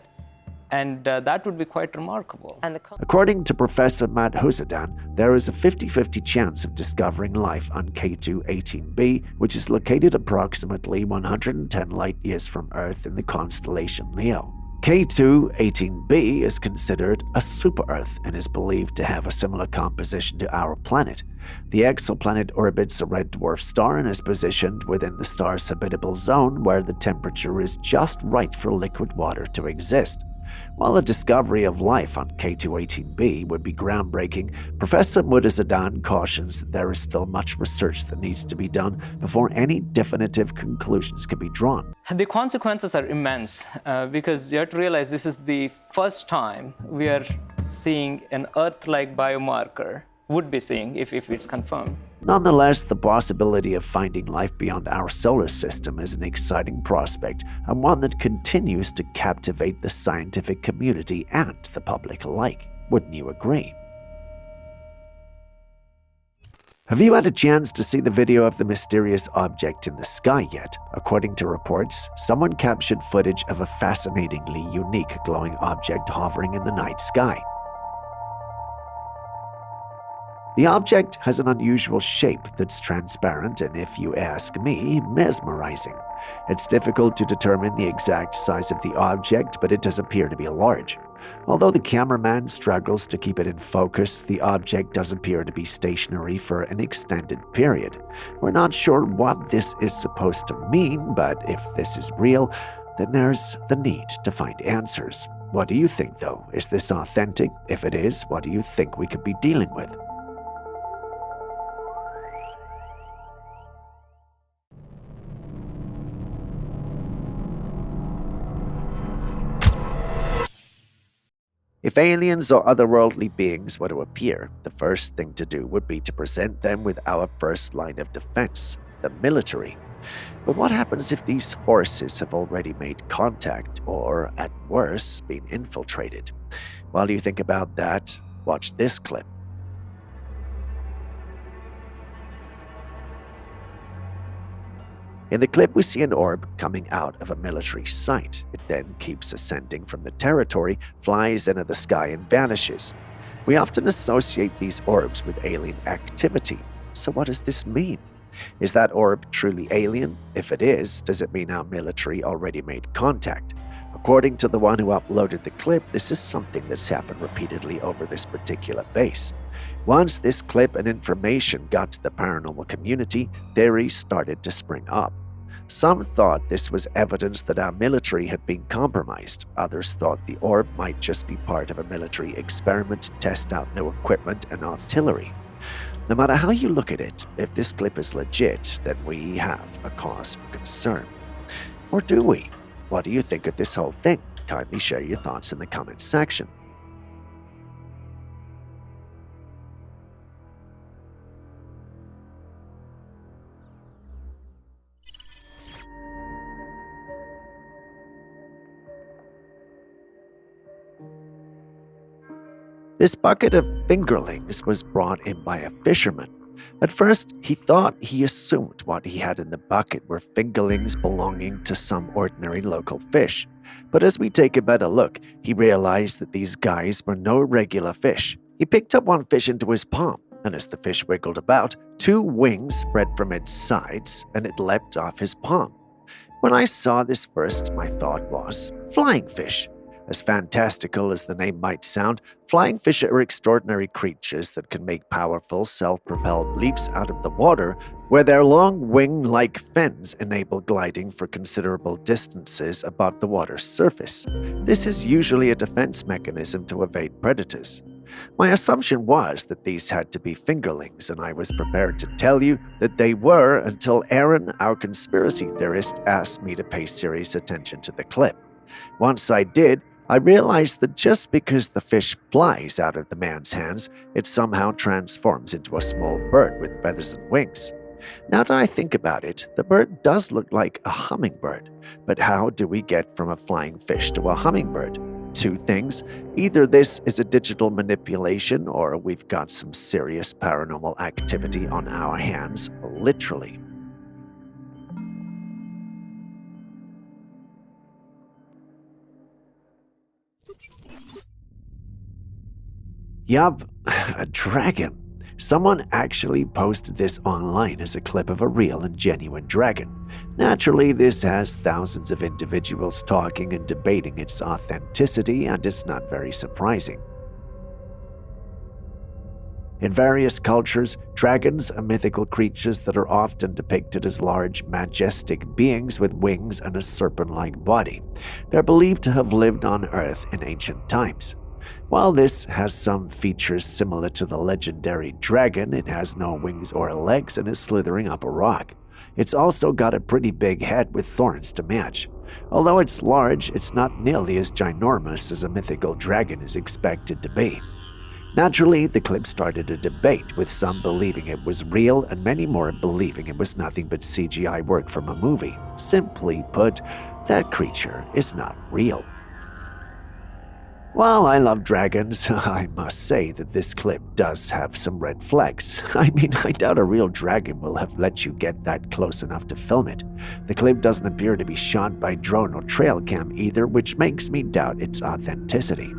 And that would be quite remarkable. According to Professor Madhusudan, there is a 50-50 chance of discovering life on K2-18b, which is located approximately 110 light-years from Earth in the constellation Leo. K2-18b is considered a super-Earth and is believed to have a similar composition to our planet. The exoplanet orbits a red dwarf star and is positioned within the star's habitable zone where the temperature is just right for liquid water to exist. While the discovery of life on K2-18b would be groundbreaking, Professor Madhusudan cautions that there is still much research that needs to be done before any definitive conclusions can be drawn. The consequences are immense because you have to realize this is the first time we are seeing an Earth-like biomarker, would be seeing if it's confirmed. Nonetheless, the possibility of finding life beyond our solar system is an exciting prospect and one that continues to captivate the scientific community and the public alike. Wouldn't you agree? Have you had a chance to see the video of the mysterious object in the sky yet? According to reports, someone captured footage of a fascinatingly unique glowing object hovering in the night sky. The object has an unusual shape that's transparent and, if you ask me, mesmerizing. It's difficult to determine the exact size of the object, but it does appear to be large. Although the cameraman struggles to keep it in focus, the object does appear to be stationary for an extended period. We're not sure what this is supposed to mean, but if this is real, then there's the need to find answers. What do you think, though? Is this authentic? If it is, what do you think we could be dealing with? If aliens or otherworldly beings were to appear, the first thing to do would be to present them with our first line of defense, the military. But what happens if these forces have already made contact or, at worst, been infiltrated? While you think about that, watch this clip. In the clip, we see an orb coming out of a military site. It then keeps ascending from the territory, flies into the sky, and vanishes. We often associate these orbs with alien activity. So what does this mean? Is that orb truly alien? If it is, does it mean our military already made contact? According to the one who uploaded the clip, this is something that's happened repeatedly over this particular base. Once this clip and information got to the paranormal community, theories started to spring up. Some thought this was evidence that our military had been compromised. Others thought the orb might just be part of a military experiment to test out new equipment and artillery. No matter how you look at it, if this clip is legit, then we have a cause for concern. Or do we? What do you think of this whole thing? Kindly share your thoughts in the comments section. This bucket of fingerlings was brought in by a fisherman. At first, he assumed what he had in the bucket were fingerlings belonging to some ordinary local fish. But as we take a better look, he realized that these guys were no regular fish. He picked up one fish into his palm, and as the fish wiggled about, 2 wings spread from its sides, and it leapt off his palm. When I saw this first, my thought was, flying fish. As fantastical as the name might sound, flying fish are extraordinary creatures that can make powerful, self-propelled leaps out of the water, where their long wing-like fins enable gliding for considerable distances above the water's surface. This is usually a defense mechanism to evade predators. My assumption was that these had to be fingerlings, and I was prepared to tell you that they were until Aaron, our conspiracy theorist, asked me to pay serious attention to the clip. Once I did, I realized that just because the fish flies out of the man's hands, it somehow transforms into a small bird with feathers and wings. Now that I think about it, the bird does look like a hummingbird. But how do we get from a flying fish to a hummingbird? 2 things. Either this is a digital manipulation or we've got some serious paranormal activity on our hands, literally. Yup, a dragon. Someone actually posted this online as a clip of a real and genuine dragon. Naturally, this has thousands of individuals talking and debating its authenticity, and it's not very surprising. In various cultures, dragons are mythical creatures that are often depicted as large, majestic beings with wings and a serpent-like body. They're believed to have lived on Earth in ancient times. While this has some features similar to the legendary dragon, it has no wings or legs and is slithering up a rock. It's also got a pretty big head with thorns to match. Although it's large, it's not nearly as ginormous as a mythical dragon is expected to be. Naturally, the clip started a debate, with some believing it was real and many more believing it was nothing but CGI work from a movie. Simply put, that creature is not real. While I love dragons, I must say that this clip does have some red flags. I mean, I doubt a real dragon will have let you get that close enough to film it. The clip doesn't appear to be shot by drone or trail cam either, which makes me doubt its authenticity.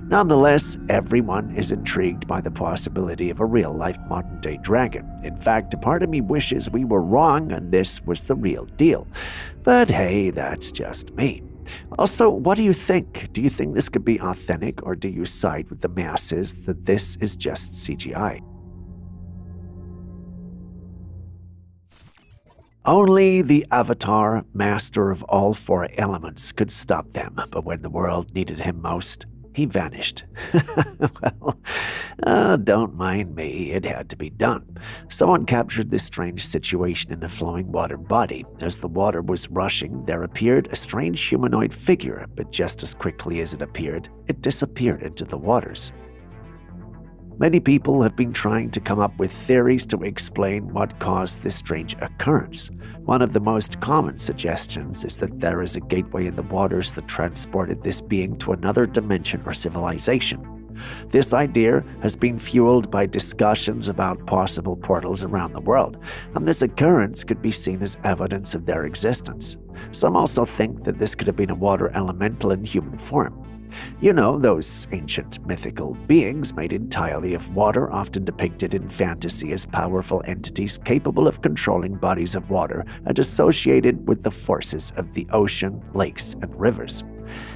Nonetheless, everyone is intrigued by the possibility of a real-life modern-day dragon. In fact, a part of me wishes we were wrong and this was the real deal. But hey, that's just me. Also, what do you think? Do you think this could be authentic, or do you side with the masses that this is just CGI? Only the Avatar, master of all 4 elements, could stop them, but when the world needed him most, he vanished. Well, don't mind me, it had to be done. Someone captured this strange situation in a flowing water body. As the water was rushing, there appeared a strange humanoid figure, but just as quickly as it appeared, it disappeared into the waters. Many people have been trying to come up with theories to explain what caused this strange occurrence. One of the most common suggestions is that there is a gateway in the waters that transported this being to another dimension or civilization. This idea has been fueled by discussions about possible portals around the world, and this occurrence could be seen as evidence of their existence. Some also think that this could have been a water elemental in human form. You know, those ancient mythical beings made entirely of water, often depicted in fantasy as powerful entities capable of controlling bodies of water and associated with the forces of the ocean, lakes, and rivers.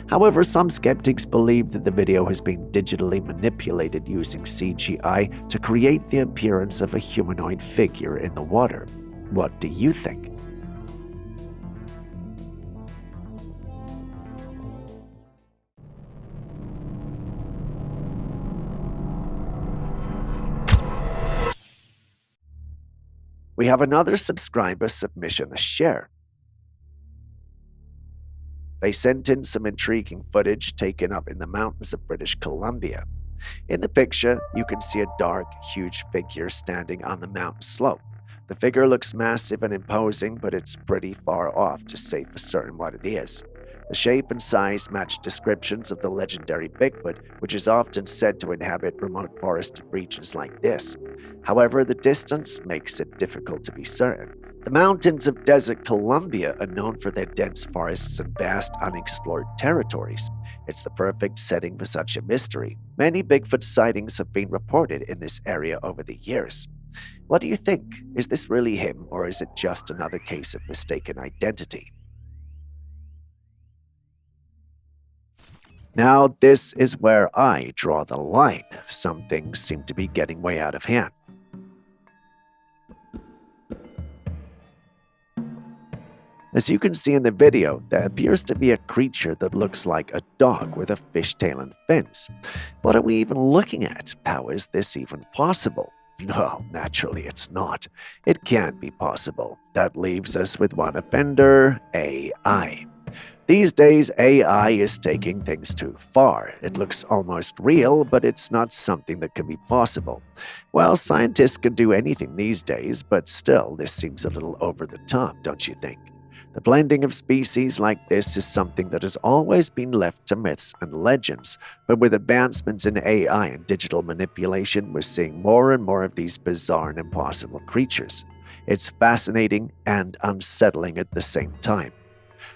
However, some skeptics believe that the video has been digitally manipulated using CGI to create the appearance of a humanoid figure in the water. What do you think? We have another subscriber submission to share. They sent in some intriguing footage taken up in the mountains of British Columbia. In the picture, you can see a dark, huge figure standing on the mountain slope. The figure looks massive and imposing, but it's pretty far off to say for certain what it is. The shape and size match descriptions of the legendary Bigfoot, which is often said to inhabit remote forest regions like this. However, the distance makes it difficult to be certain. The mountains of Desert Columbia are known for their dense forests and vast unexplored territories. It's the perfect setting for such a mystery. Many Bigfoot sightings have been reported in this area over the years. What do you think? Is this really him, or is it just another case of mistaken identity? Now, this is where I draw the line. Some things seem to be getting way out of hand. As you can see in the video, there appears to be a creature that looks like a dog with a fishtail and fins. What are we even looking at? How is this even possible? Well, naturally it's not. It can't be possible. That leaves us with one offender, AI. These days, AI is taking things too far. It looks almost real, but it's not something that can be possible. Well, scientists can do anything these days, but still, this seems a little over the top, don't you think? The blending of species like this is something that has always been left to myths and legends, but with advancements in AI and digital manipulation, we're seeing more and more of these bizarre and impossible creatures. It's fascinating and unsettling at the same time.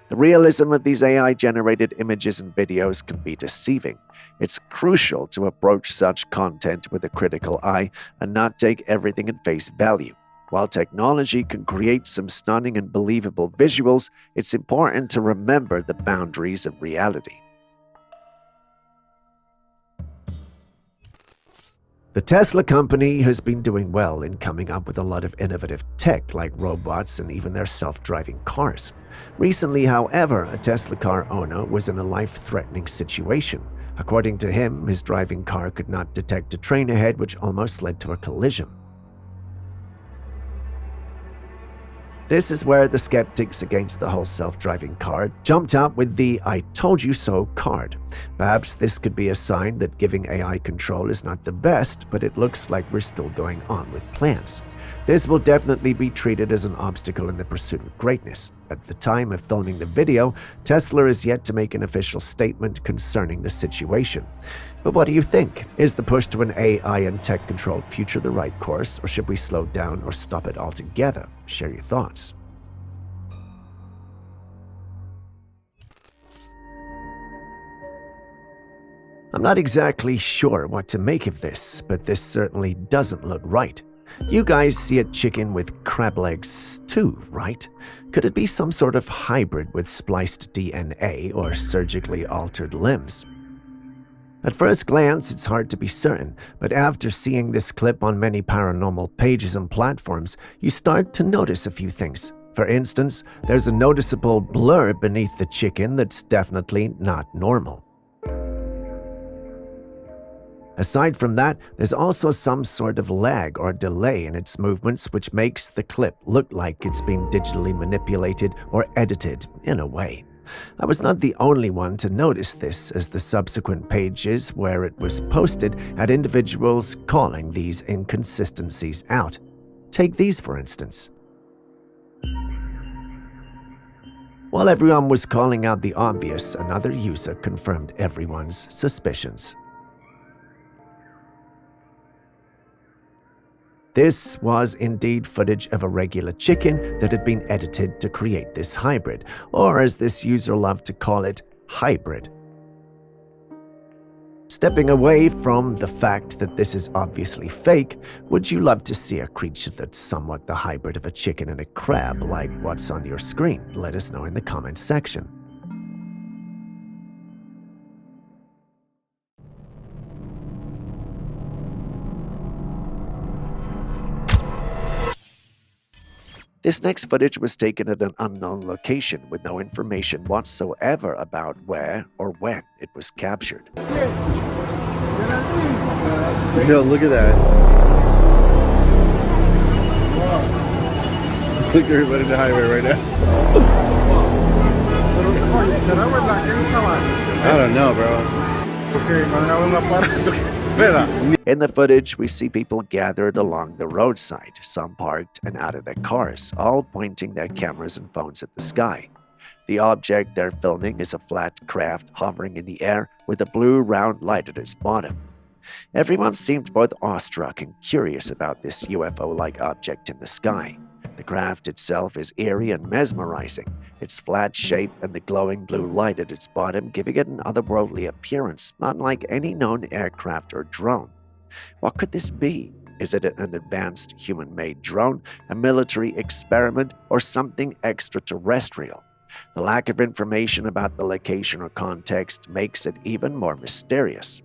The realism of these AI-generated images and videos can be deceiving. It's crucial to approach such content with a critical eye and not take everything at face value. While technology can create some stunning and believable visuals, it's important to remember the boundaries of reality. The Tesla company has been doing well in coming up with a lot of innovative tech like robots and even their self-driving cars. Recently, however, a Tesla car owner was in a life-threatening situation. According to him, his driving car could not detect a train ahead, which almost led to a collision. This is where the skeptics against the whole self-driving car jumped out with the "I told you so" card. Perhaps this could be a sign that giving AI control is not the best, but it looks like we're still going on with plans. This will definitely be treated as an obstacle in the pursuit of greatness. At the time of filming the video, Tesla is yet to make an official statement concerning the situation. But what do you think? Is the push to an AI and tech-controlled future the right course, or should we slow down or stop it altogether? Share your thoughts. I'm not exactly sure what to make of this, but this certainly doesn't look right. You guys see a chicken with crab legs too, right? Could it be some sort of hybrid with spliced DNA or surgically altered limbs? At first glance, it's hard to be certain, but after seeing this clip on many paranormal pages and platforms, you start to notice a few things. For instance, there's a noticeable blur beneath the chicken that's definitely not normal. Aside from that, there's also some sort of lag or delay in its movements which makes the clip look like it's been digitally manipulated or edited in a way. I was not the only one to notice this, as the subsequent pages where it was posted had individuals calling these inconsistencies out. Take these for instance. While everyone was calling out the obvious, another user confirmed everyone's suspicions. This was indeed footage of a regular chicken that had been edited to create this hybrid, or as this user loved to call it, hybrid. Stepping away from the fact that this is obviously fake, would you love to see a creature that's somewhat the hybrid of a chicken and a crab like what's on your screen? Let us know in the comments section. This next footage was taken at an unknown location with no information whatsoever about where or when it was captured. Yo, look at that. Look at everybody in the highway right now. I don't know, bro. In the footage, we see people gathered along the roadside, some parked and out of their cars, all pointing their cameras and phones at the sky. The object they're filming is a flat craft hovering in the air with a blue round light at its bottom. Everyone seemed both awestruck and curious about this UFO-like object in the sky. The craft itself is eerie and mesmerizing, its flat shape and the glowing blue light at its bottom giving it an otherworldly appearance, unlike any known aircraft or drone. What could this be? Is it an advanced human-made drone, a military experiment, or something extraterrestrial? The lack of information about the location or context makes it even more mysterious.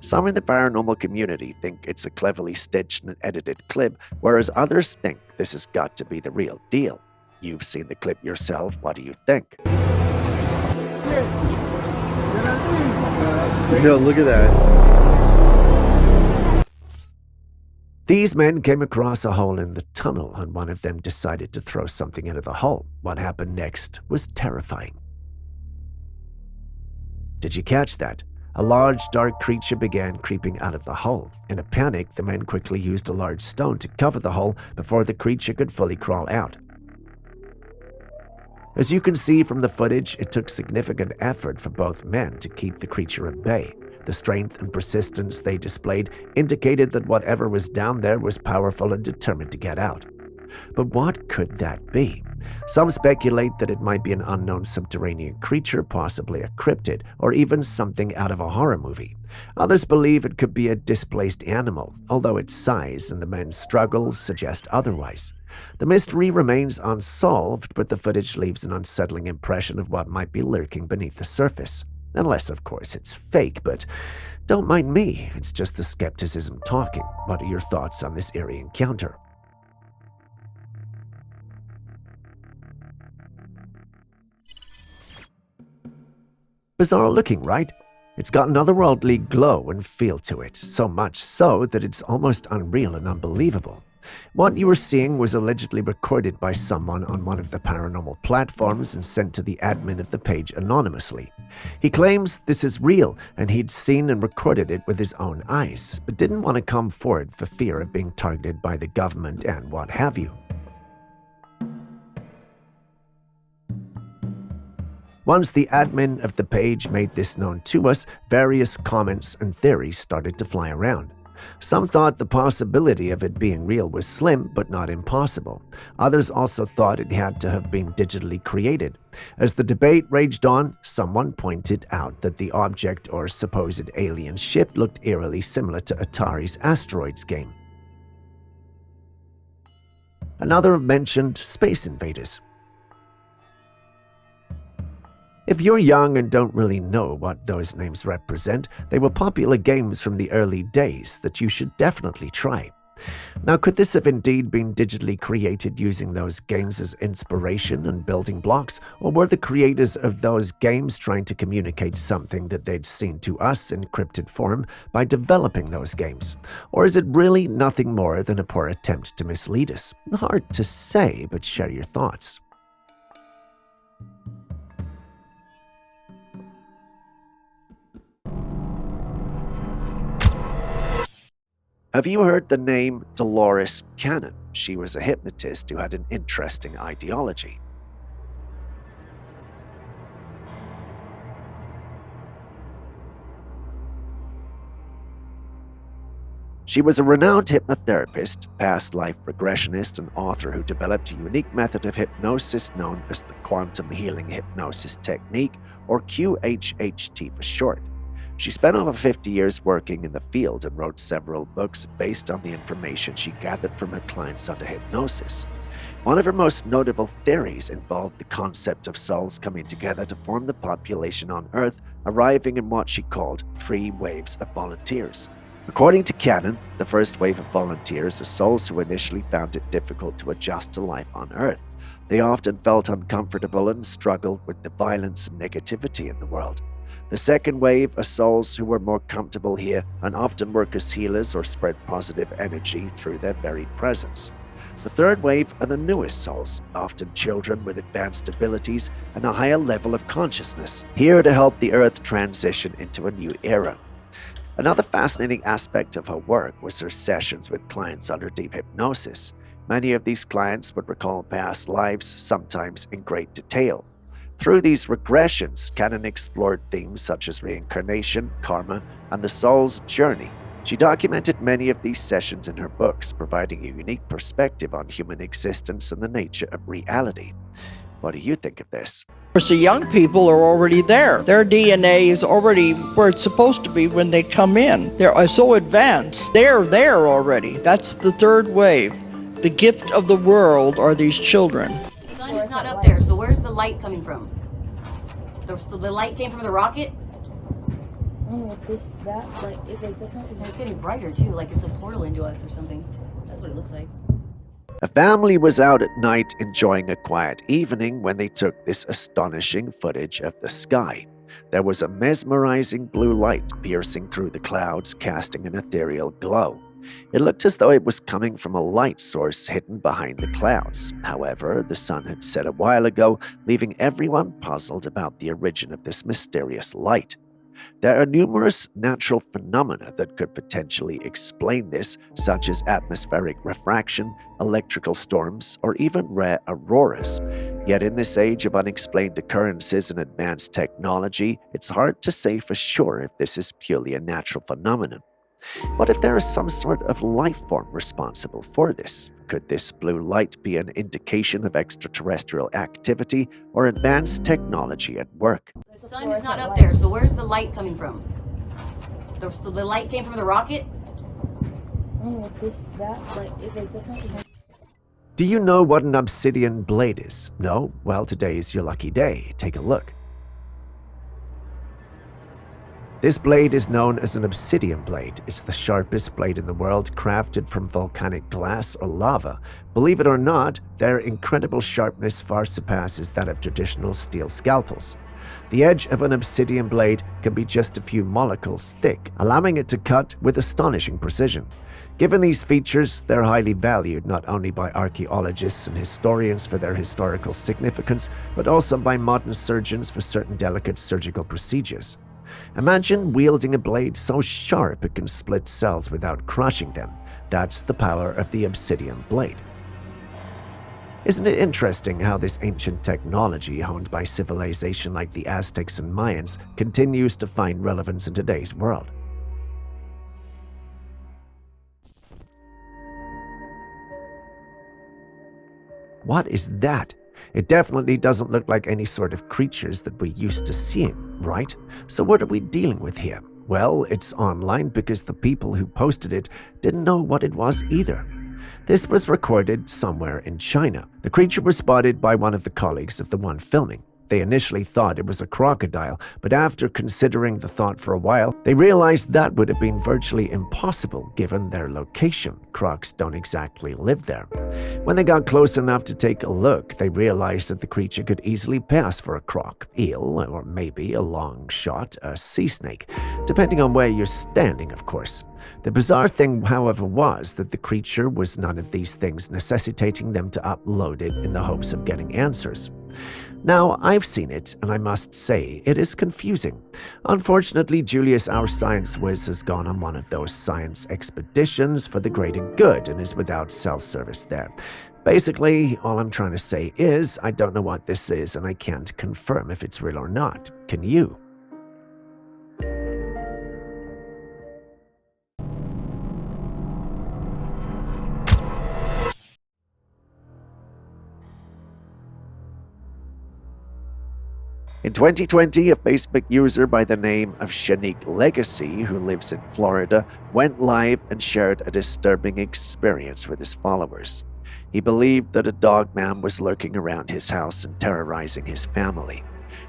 Some in the paranormal community think it's a cleverly stitched and edited clip, whereas others think this has got to be the real deal. You've seen the clip yourself, what do you think? Yo, look at that. These men came across a hole in the tunnel, and one of them decided to throw something into the hole. What happened next was terrifying. Did you catch that? A large, dark creature began creeping out of the hole. In a panic, the men quickly used a large stone to cover the hole before the creature could fully crawl out. As you can see from the footage, it took significant effort for both men to keep the creature at bay. The strength and persistence they displayed indicated that whatever was down there was powerful and determined to get out. But what could that be? Some speculate that it might be an unknown subterranean creature, possibly a cryptid, or even something out of a horror movie. Others believe it could be a displaced animal, although its size and the men's struggles suggest otherwise. The mystery remains unsolved, but the footage leaves an unsettling impression of what might be lurking beneath the surface. Unless, of course, it's fake, but don't mind me, it's just the skepticism talking. What are your thoughts on this eerie encounter? Bizarre looking, right? It's got an otherworldly glow and feel to it, so much so that it's almost unreal and unbelievable. What you were seeing was allegedly recorded by someone on one of the paranormal platforms and sent to the admin of the page anonymously. He claims this is real and he'd seen and recorded it with his own eyes, but didn't want to come forward for fear of being targeted by the government and what have you. Once the admin of the page made this known to us, various comments and theories started to fly around. Some thought the possibility of it being real was slim, but not impossible. Others also thought it had to have been digitally created. As the debate raged on, someone pointed out that the object or supposed alien ship looked eerily similar to Atari's Asteroids game. Another mentioned Space Invaders. If you're young and don't really know what those names represent, they were popular games from the early days that you should definitely try. Now, could this have indeed been digitally created using those games as inspiration and building blocks, or were the creators of those games trying to communicate something that they'd seen to us in cryptid form by developing those games? Or is it really nothing more than a poor attempt to mislead us? Hard to say, but share your thoughts. Have you heard the name Dolores Cannon? She was a hypnotist who had an interesting ideology. She was a renowned hypnotherapist, past life regressionist, and author who developed a unique method of hypnosis known as the quantum healing hypnosis technique, or QHHT for short. She spent over 50 years working in the field and wrote several books based on the information she gathered from her clients under hypnosis. One of her most notable theories involved the concept of souls coming together to form the population on Earth, arriving in what she called 3 waves of volunteers. According to Cannon, the first wave of volunteers are souls who initially found it difficult to adjust to life on Earth. They often felt uncomfortable and struggled with the violence and negativity in the world. The second wave are souls who were more comfortable here and often work as healers or spread positive energy through their very presence. The third wave are the newest souls, often children with advanced abilities and a higher level of consciousness, here to help the Earth transition into a new era. Another fascinating aspect of her work was her sessions with clients under deep hypnosis. Many of these clients would recall past lives, sometimes in great detail. Through these regressions, Cannon explored themes such as reincarnation, karma, and the soul's journey. She documented many of these sessions in her books, providing a unique perspective on human existence and the nature of reality. What do you think of this? Of course, the young people are already there. Their DNA is already where it's supposed to be when they come in. They're so advanced. They're there already. That's the third wave. The gift of the world are these children. The sun is not up there, so where's the light coming from? So the light came from the rocket? Oh, this, that, like, that's not... It's getting brighter too, like it's a portal into us or something. That's what it looks like. A family was out at night enjoying a quiet evening when they took this astonishing footage of the sky. There was a mesmerizing blue light piercing through the clouds, casting an ethereal glow. It looked as though it was coming from a light source hidden behind the clouds. However, the sun had set a while ago, leaving everyone puzzled about the origin of this mysterious light. There are numerous natural phenomena that could potentially explain this, such as atmospheric refraction, electrical storms, or even rare auroras. Yet in this age of unexplained occurrences and advanced technology, it's hard to say for sure if this is purely a natural phenomenon. What if there is some sort of life form responsible for this? Could this blue light be an indication of extraterrestrial activity or advanced technology at work? The sun is not up there, so where's the light coming from? So the light came from the rocket? Oh, this, that, like, that's not... Do you know what an obsidian blade is? No? Well, today is your lucky day. Take a look. This blade is known as an obsidian blade. It's the sharpest blade in the world, crafted from volcanic glass or lava. Believe it or not, their incredible sharpness far surpasses that of traditional steel scalpels. The edge of an obsidian blade can be just a few molecules thick, allowing it to cut with astonishing precision. Given these features, they're highly valued not only by archaeologists and historians for their historical significance, but also by modern surgeons for certain delicate surgical procedures. Imagine wielding a blade so sharp it can split cells without crushing them. That's the power of the obsidian blade. Isn't it interesting how this ancient technology, honed by civilization like the Aztecs and Mayans, continues to find relevance in today's world? What is that? It definitely doesn't look like any sort of creatures that we're used to seeing, right? So what are we dealing with here? Well, it's online because the people who posted it didn't know what it was either. This was recorded somewhere in China. The creature was spotted by one of the colleagues of the one filming. They initially thought it was a crocodile, but after considering the thought for a while, they realized that would have been virtually impossible given their location. Crocs don't exactly live there. When they got close enough to take a look, they realized that the creature could easily pass for a croc, eel, or maybe a long shot, a sea snake, depending on where you're standing, of course. The bizarre thing, however, was that the creature was none of these things, necessitating them to upload it in the hopes of getting answers. Now, I've seen it, and I must say, it is confusing. Unfortunately, Julius, our science whiz, has gone on one of those science expeditions for the greater good and is without cell service there. Basically, all I'm trying to say is, I don't know what this is, and I can't confirm if it's real or not. Can you? In 2020, a Facebook user by the name of Shanique Legacy, who lives in Florida, went live and shared a disturbing experience with his followers. He believed that a dog man was lurking around his house and terrorizing his family.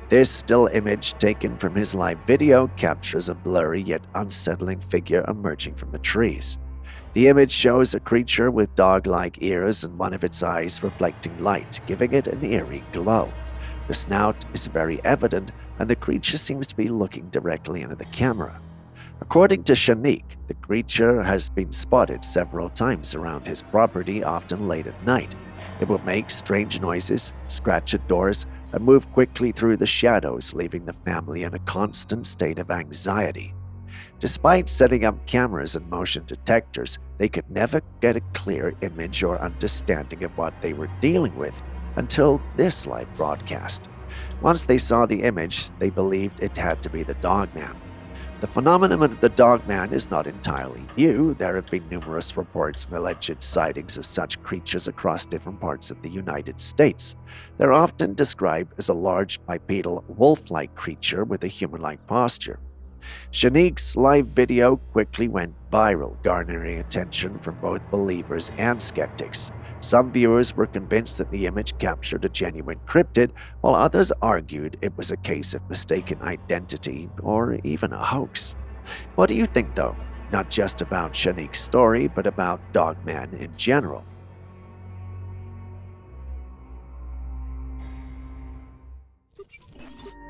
This still image taken from his live video captures a blurry yet unsettling figure emerging from the trees. The image shows a creature with dog-like ears and one of its eyes reflecting light, giving it an eerie glow. The snout is very evident, and the creature seems to be looking directly into the camera. According to Shanique, the creature has been spotted several times around his property, often late at night. It will make strange noises, scratch at doors, and move quickly through the shadows, leaving the family in a constant state of anxiety. Despite setting up cameras and motion detectors, they could never get a clear image or understanding of what they were dealing with until this live broadcast. Once they saw the image, they believed it had to be the dogman. The phenomenon of the dogman is not entirely new. There have been numerous reports and alleged sightings of such creatures across different parts of the United States. They're often described as a large bipedal wolf-like creature with a human-like posture. Shanique's live video quickly went viral, garnering attention from both believers and skeptics. Some viewers were convinced that the image captured a genuine cryptid, while others argued it was a case of mistaken identity or even a hoax. What do you think, though? Not just about Shanique's story, but about Dogman in general.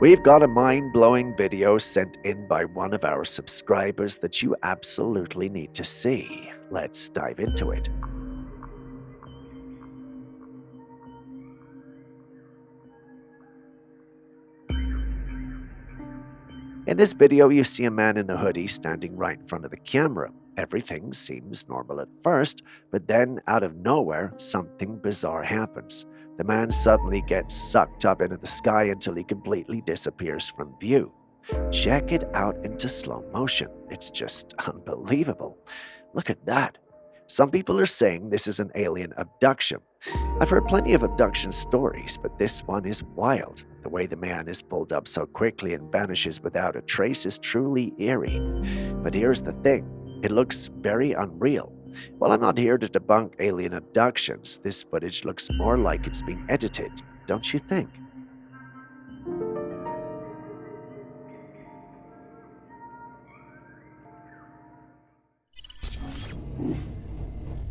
We've got a mind-blowing video sent in by one of our subscribers that you absolutely need to see. Let's dive into it. In this video, you see a man in a hoodie standing right in front of the camera. Everything seems normal at first, but then out of nowhere, something bizarre happens. The man suddenly gets sucked up into the sky until he completely disappears from view. Check it out into slow motion. It's just unbelievable. Look at that. Some people are saying this is an alien abduction. I've heard plenty of abduction stories, but this one is wild. The way the man is pulled up so quickly and vanishes without a trace is truly eerie. But here's the thing, it looks very unreal. While I'm not here to debunk alien abductions, this footage looks more like it's been edited, don't you think?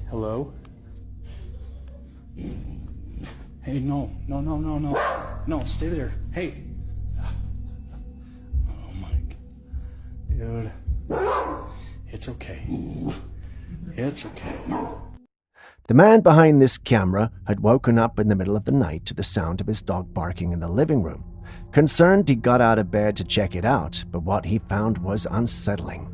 Hello? Hey, no, stay there. Hey. Oh my God. Dude. It's okay. It's okay. The man behind this camera had woken up in the middle of the night to the sound of his dog barking in the living room. Concerned, he got out of bed to check it out, but what he found was unsettling.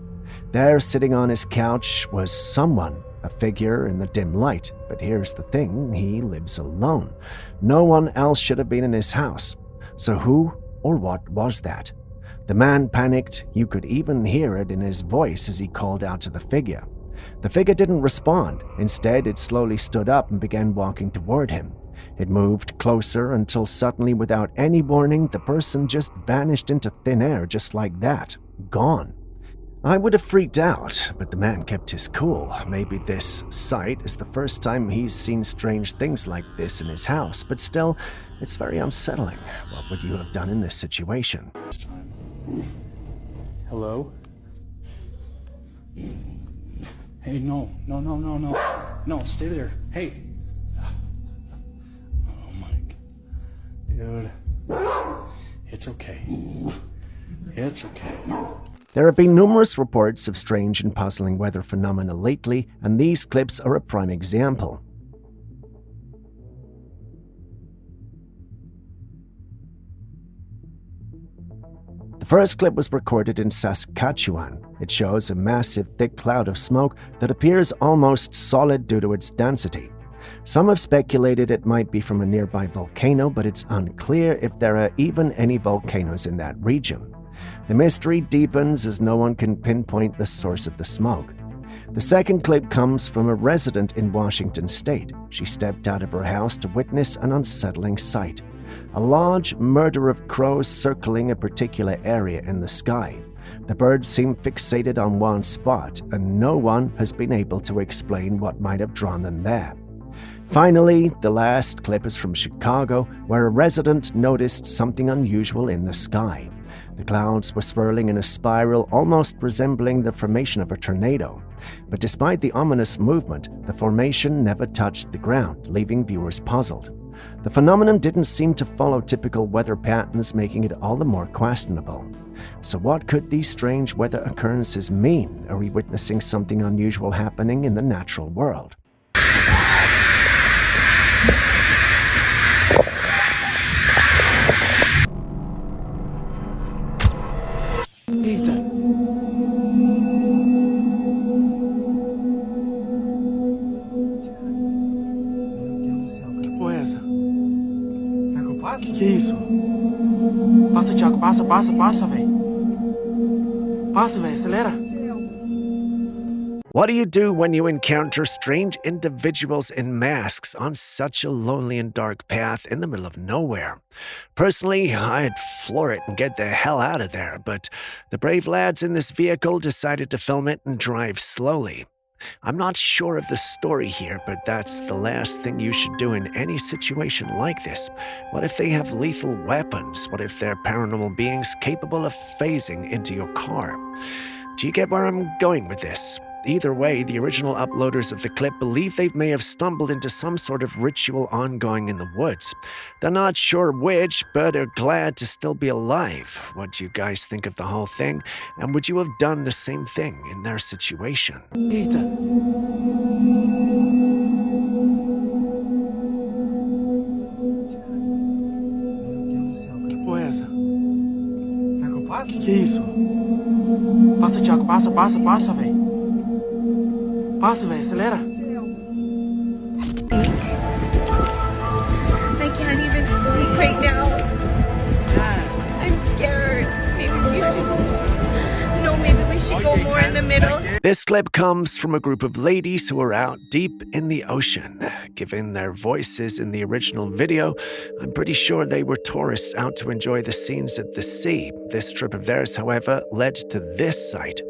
There, sitting on his couch, was someone, a figure in the dim light. But here's the thing, he lives alone. No one else should have been in his house. So who or what was that? The man panicked. You could even hear it in his voice as he called out to the figure. The figure didn't respond. Instead, it slowly stood up and began walking toward him. It moved closer until suddenly, without any warning, the person just vanished into thin air just like that. Gone. I would have freaked out, but the man kept his cool. Maybe this sight is the first time he's seen strange things like this in his house, but still, it's very unsettling. What would you have done in this situation? Hello? Hey, no. No, stay there. Hey. Oh my God. Dude. It's okay. It's okay. There have been numerous reports of strange and puzzling weather phenomena lately, and these clips are a prime example. The first clip was recorded in Saskatchewan. It shows a massive, thick cloud of smoke that appears almost solid due to its density. Some have speculated it might be from a nearby volcano, but it's unclear if there are even any volcanoes in that region. The mystery deepens as no one can pinpoint the source of the smoke. The second clip comes from a resident in Washington state. She stepped out of her house to witness an unsettling sight. A large murder of crows circling a particular area in the sky. The birds seem fixated on one spot, and no one has been able to explain what might have drawn them there. Finally, the last clip is from Chicago, where a resident noticed something unusual in the sky. The clouds were swirling in a spiral almost resembling the formation of a tornado. But despite the ominous movement, the formation never touched the ground, leaving viewers puzzled. The phenomenon didn't seem to follow typical weather patterns, making it all the more questionable. So what could these strange weather occurrences mean? Are we witnessing something unusual happening in the natural world? Que é isso? Passa, Thiago, passa, velho. Passa, velho, acelera. What do you do when you encounter strange individuals in masks on such a lonely and dark path in the middle of nowhere? Personally, I'd floor it and get the hell out of there, but the brave lads in this vehicle decided to film it and drive slowly. I'm not sure of the story here, but that's the last thing you should do in any situation like this. What if they have lethal weapons? What if they're paranormal beings capable of phasing into your car? Do you get where I'm going with this? Either way, the original uploaders of the clip believe they may have stumbled into some sort of ritual ongoing in the woods. They're not sure which, but are glad to still be alive. What do you guys think of the whole thing? And would you have done the same thing in their situation? Eita. Que porra é essa? Será que eu passo? Que é isso? Passa, Thiago, passa, velho. Passa, velho, acelera. I can't even sleep right now. I'm scared. Maybe we should go more in the middle. This clip comes from a group of ladies who are out deep in the ocean. Given their voices in the original video, I'm pretty sure they were tourists out to enjoy the scenes at the sea. This trip of theirs, however, led to this sight.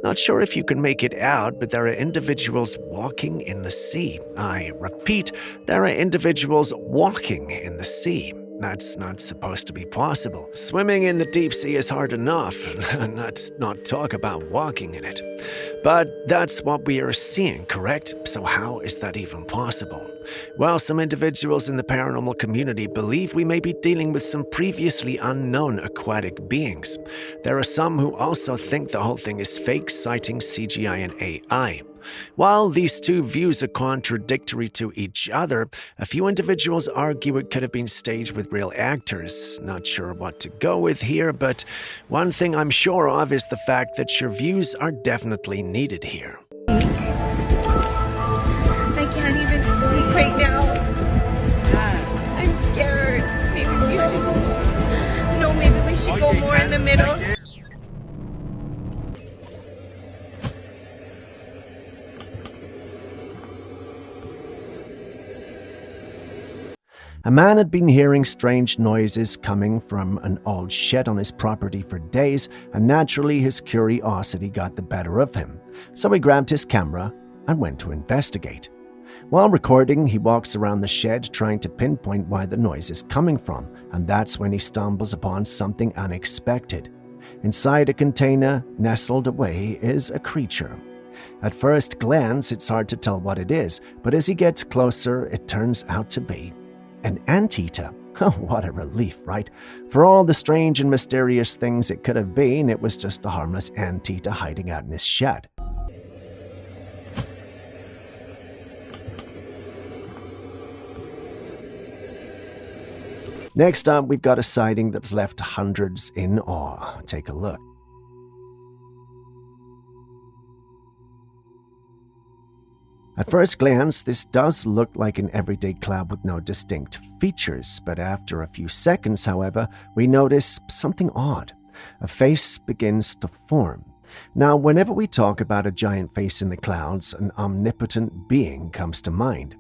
Not sure if you can make it out, but there are individuals walking in the sea. I repeat, there are individuals walking in the sea. That's not supposed to be possible. Swimming in the deep sea is hard enough, let's not talk about walking in it. But that's what we are seeing, correct? So how is that even possible? Well, some individuals in the paranormal community believe we may be dealing with some previously unknown aquatic beings. There are some who also think the whole thing is fake, citing CGI and AI. While these two views are contradictory to each other, a few individuals argue it could have been staged with real actors. Not sure what to go with here, but one thing I'm sure of is the fact that your views are definitely needed here. I can't even sleep right now. I'm scared. Maybe we should go more in the middle. A man had been hearing strange noises coming from an old shed on his property for days, and naturally his curiosity got the better of him. So he grabbed his camera and went to investigate. While recording, he walks around the shed trying to pinpoint where the noise is coming from, and that's when he stumbles upon something unexpected. Inside a container, nestled away, is a creature. At first glance, it's hard to tell what it is, but as he gets closer, it turns out to be an anteater. Oh, what a relief, right? For all the strange and mysterious things it could have been, it was just a harmless anteater hiding out in his shed. Next up, we've got a sighting that's left hundreds in awe. Take a look. At first glance, this does look like an everyday cloud with no distinct features, but after a few seconds, however, we notice something odd. A face begins to form. Now, whenever we talk about a giant face in the clouds, an omnipotent being comes to mind.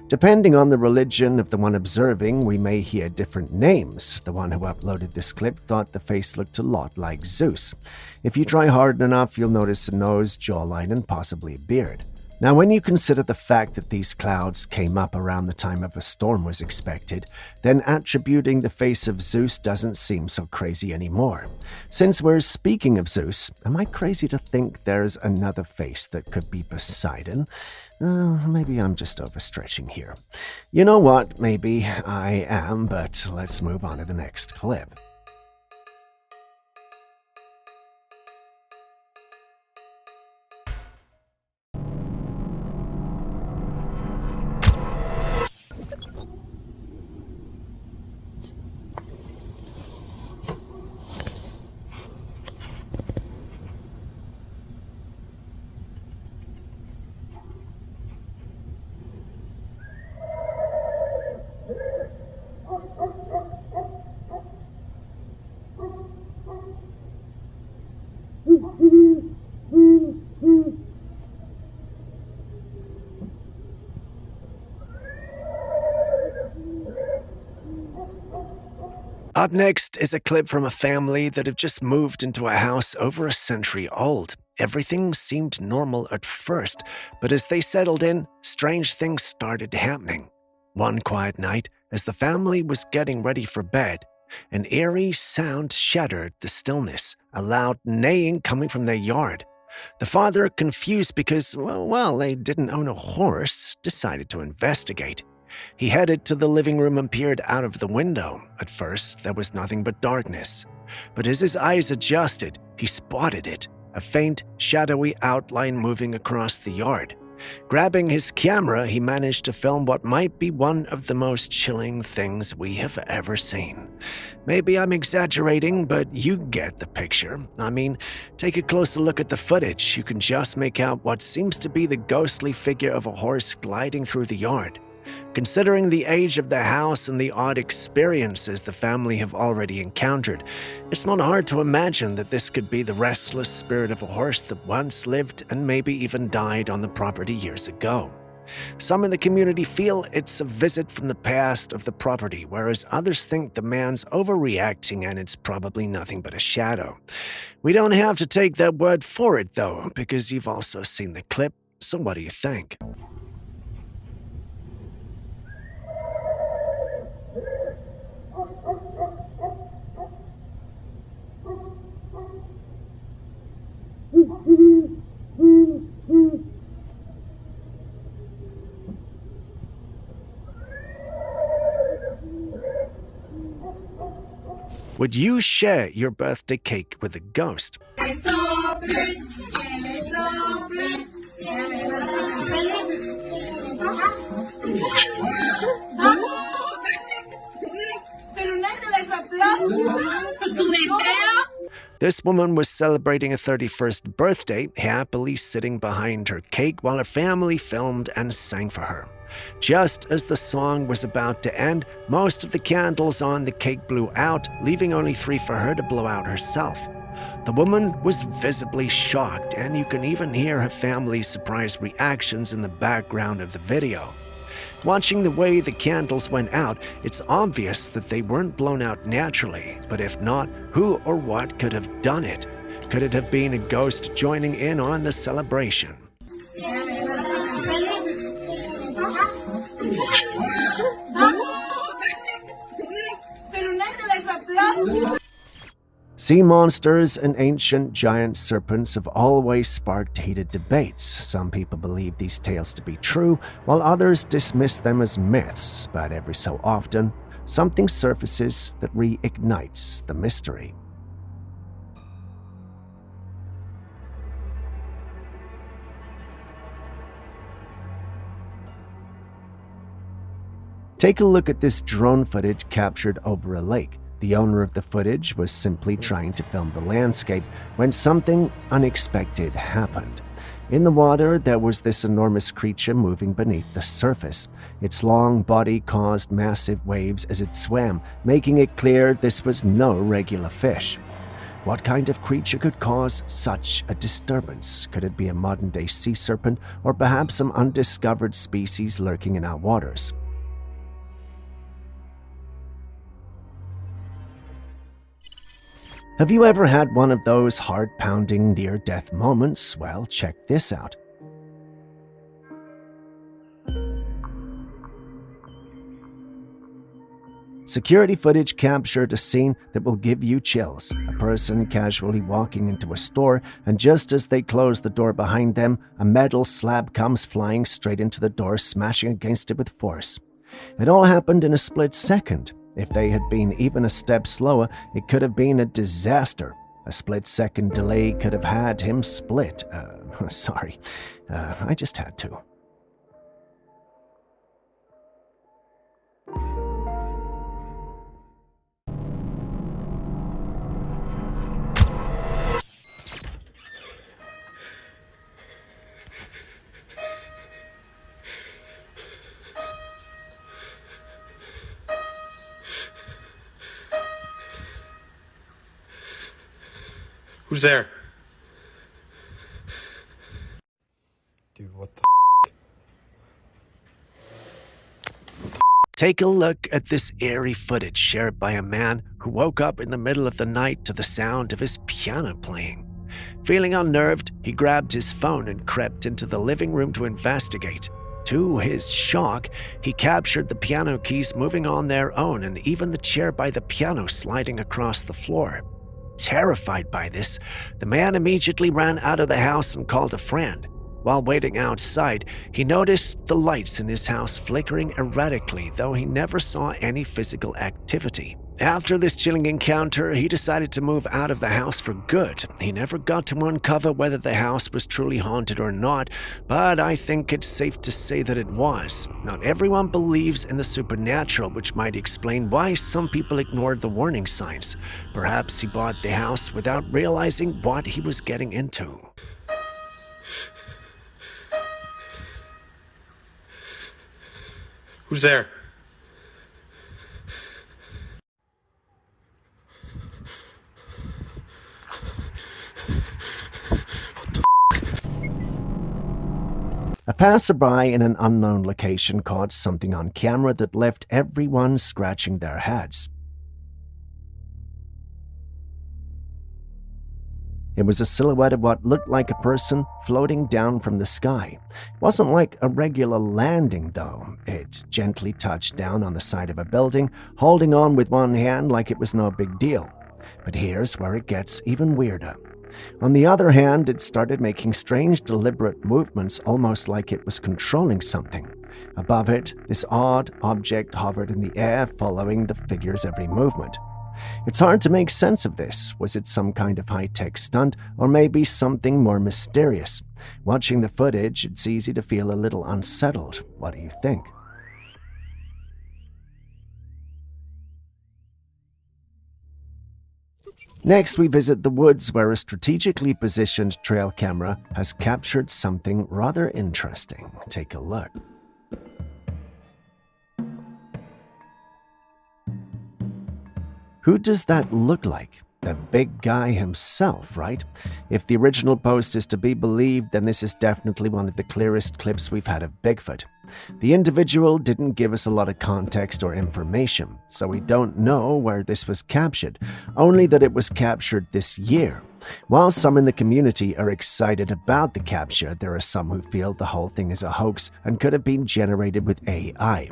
Depending on the religion of the one observing, we may hear different names. The one who uploaded this clip thought the face looked a lot like Zeus. If you try hard enough, you'll notice a nose, jawline, and possibly a beard. Now, when you consider the fact that these clouds came up around the time of a storm was expected, then attributing the face of Zeus doesn't seem so crazy anymore. Since we're speaking of Zeus, am I crazy to think there's another face that could be Poseidon? Maybe I'm just overstretching here. You know what? Maybe I am, but let's move on to the next clip. Up next is a clip from a family that have just moved into a house over a century old. Everything seemed normal at first, but as they settled in, strange things started happening. One quiet night, as the family was getting ready for bed, an eerie sound shattered the stillness, a loud neighing coming from their yard. The father, confused because, well, they didn't own a horse, decided to investigate. He headed to the living room and peered out of the window. At first, there was nothing but darkness. But as his eyes adjusted, he spotted it, a faint, shadowy outline moving across the yard. Grabbing his camera, he managed to film what might be one of the most chilling things we have ever seen. Maybe I'm exaggerating, but you get the picture. I mean, take a closer look at the footage. You can just make out what seems to be the ghostly figure of a horse gliding through the yard. Considering the age of the house and the odd experiences the family have already encountered, it's not hard to imagine that this could be the restless spirit of a horse that once lived and maybe even died on the property years ago. Some in the community feel it's a visit from the past of the property, whereas others think the man's overreacting and it's probably nothing but a shadow. We don't have to take their word for it, though, because you've also seen the clip, so what do you think? Would you share your birthday cake with a ghost? This woman was celebrating a 31st birthday, happily sitting behind her cake while her family filmed and sang for her. Just as the song was about to end, most of the candles on the cake blew out, leaving only 3 for her to blow out herself. The woman was visibly shocked, and you can even hear her family's surprised reactions in the background of the video. Watching the way the candles went out, it's obvious that they weren't blown out naturally, but if not, who or what could have done it? Could it have been a ghost joining in on the celebration? Sea monsters and ancient giant serpents have always sparked heated debates. Some people believe these tales to be true, while others dismiss them as myths, but every so often, something surfaces that reignites the mystery. Take a look at this drone footage captured over a lake. The owner of the footage was simply trying to film the landscape when something unexpected happened. In the water, there was this enormous creature moving beneath the surface. Its long body caused massive waves as it swam, making it clear this was no regular fish. What kind of creature could cause such a disturbance? Could it be a modern-day sea serpent, or perhaps some undiscovered species lurking in our waters? Have you ever had one of those heart-pounding near-death moments? Well, check this out. Security footage captured a scene that will give you chills. A person casually walking into a store, and just as they close the door behind them, a metal slab comes flying straight into the door, smashing against it with force. It all happened in a split second. If they had been even a step slower, it could have been a disaster. A split-second delay could have had him split. Sorry. I just had to. Who's there? Dude, what the Take a look at this eerie footage shared by a man who woke up in the middle of the night to the sound of his piano playing. Feeling unnerved, he grabbed his phone and crept into the living room to investigate. To his shock, he captured the piano keys moving on their own and even the chair by the piano sliding across the floor. Terrified by this, the man immediately ran out of the house and called a friend. While waiting outside, he noticed the lights in his house flickering erratically, though he never saw any physical activity. After this chilling encounter, he decided to move out of the house for good. He never got to uncover whether the house was truly haunted or not, but I think it's safe to say that it was. Not everyone believes in the supernatural, which might explain why some people ignored the warning signs. Perhaps he bought the house without realizing what he was getting into. Who's there? A passerby in an unknown location caught something on camera that left everyone scratching their heads. It was a silhouette of what looked like a person floating down from the sky. It wasn't like a regular landing, though. It gently touched down on the side of a building, holding on with one hand like it was no big deal. But here's where it gets even weirder. On the other hand, it started making strange, deliberate movements, almost like it was controlling something. Above it, this odd object hovered in the air, following the figure's every movement. It's hard to make sense of this. Was it some kind of high-tech stunt, or maybe something more mysterious? Watching the footage, it's easy to feel a little unsettled. What do you think? Next, we visit the woods where a strategically positioned trail camera has captured something rather interesting. Take a look. Who does that look like? The big guy himself, right? If the original post is to be believed, then this is definitely one of the clearest clips we've had of Bigfoot. The individual didn't give us a lot of context or information, so we don't know where this was captured, only that it was captured this year. While some in the community are excited about the capture, there are some who feel the whole thing is a hoax and could have been generated with AI.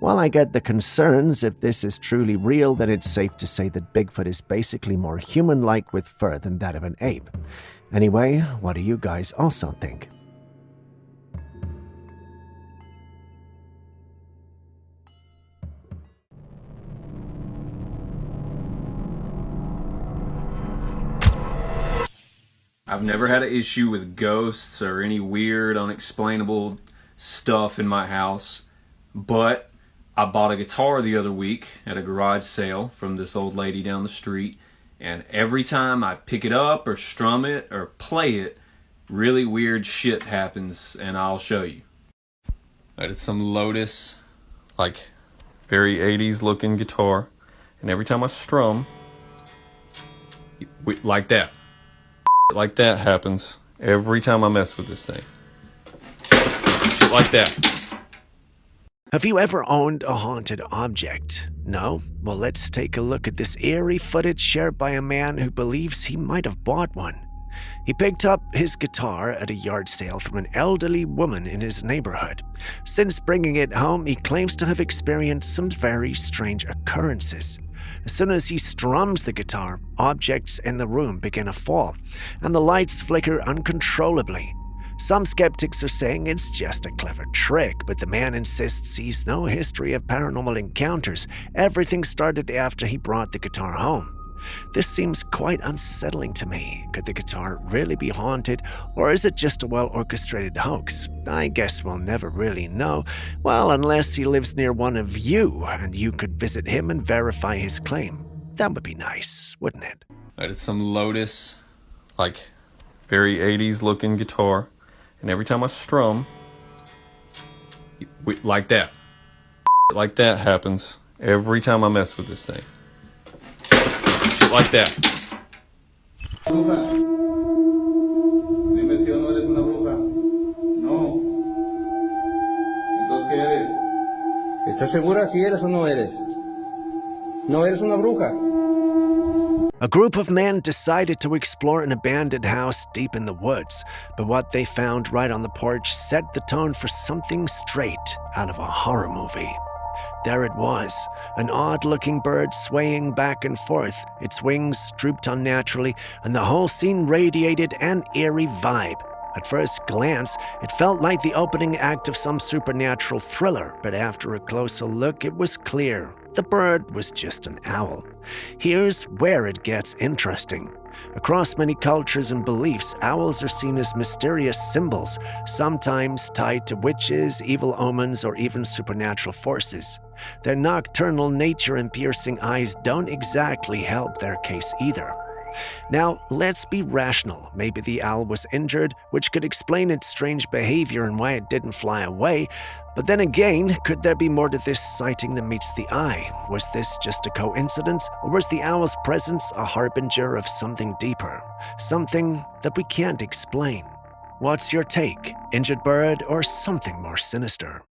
While I get the concerns, if this is truly real, then it's safe to say that Bigfoot is basically more human-like with fur than that of an ape. Anyway, what do you guys also think? I've never had an issue with ghosts or any weird, unexplainable stuff in my house, but I bought a guitar the other week at a garage sale from this old lady down the street, and every time I pick it up or strum it or play it, really weird shit happens, and I'll show you. I did some Lotus, like very 80s looking guitar, and every time I strum, like that. Like that happens every time I mess with this thing. Shit like that. Have you ever owned a haunted object? No? Well, let's take a look at this eerie footage shared by a man who believes he might have bought one. He picked up his guitar at a yard sale from an elderly woman in his neighborhood. Since bringing it home, he claims to have experienced some very strange occurrences. As soon as he strums the guitar, objects in the room begin to fall, and the lights flicker uncontrollably. Some skeptics are saying it's just a clever trick, but the man insists he's no history of paranormal encounters. Everything started after he brought the guitar home. This seems quite unsettling to me. Could the guitar really be haunted, or is it just a well-orchestrated hoax? I guess we'll never really know. Well, unless he lives near one of you, and you could visit him and verify his claim. That would be nice, wouldn't it? I did some Lotus, like very 80s looking guitar, and every time I strum, like that. Like that happens every time I mess with this thing. Like that. Bruja. Dime si o no eres una bruja. No. Entonces, ¿qué eres? ¿Estás segura si eres o no eres? No eres una bruja. A group of men decided to explore an abandoned house deep in the woods, but what they found right on the porch set the tone for something straight out of a horror movie. There it was, an odd-looking bird swaying back and forth, its wings drooped unnaturally, and the whole scene radiated an eerie vibe. At first glance, it felt like the opening act of some supernatural thriller, but after a closer look, it was clear. The bird was just an owl. Here's where it gets interesting. Across many cultures and beliefs, owls are seen as mysterious symbols, sometimes tied to witches, evil omens, or even supernatural forces. Their nocturnal nature and piercing eyes don't exactly help their case either. Now, let's be rational. Maybe the owl was injured, which could explain its strange behavior and why it didn't fly away. But then again, could there be more to this sighting than meets the eye? Was this just a coincidence, or was the owl's presence a harbinger of something deeper? Something that we can't explain? What's your take? Injured bird or something more sinister?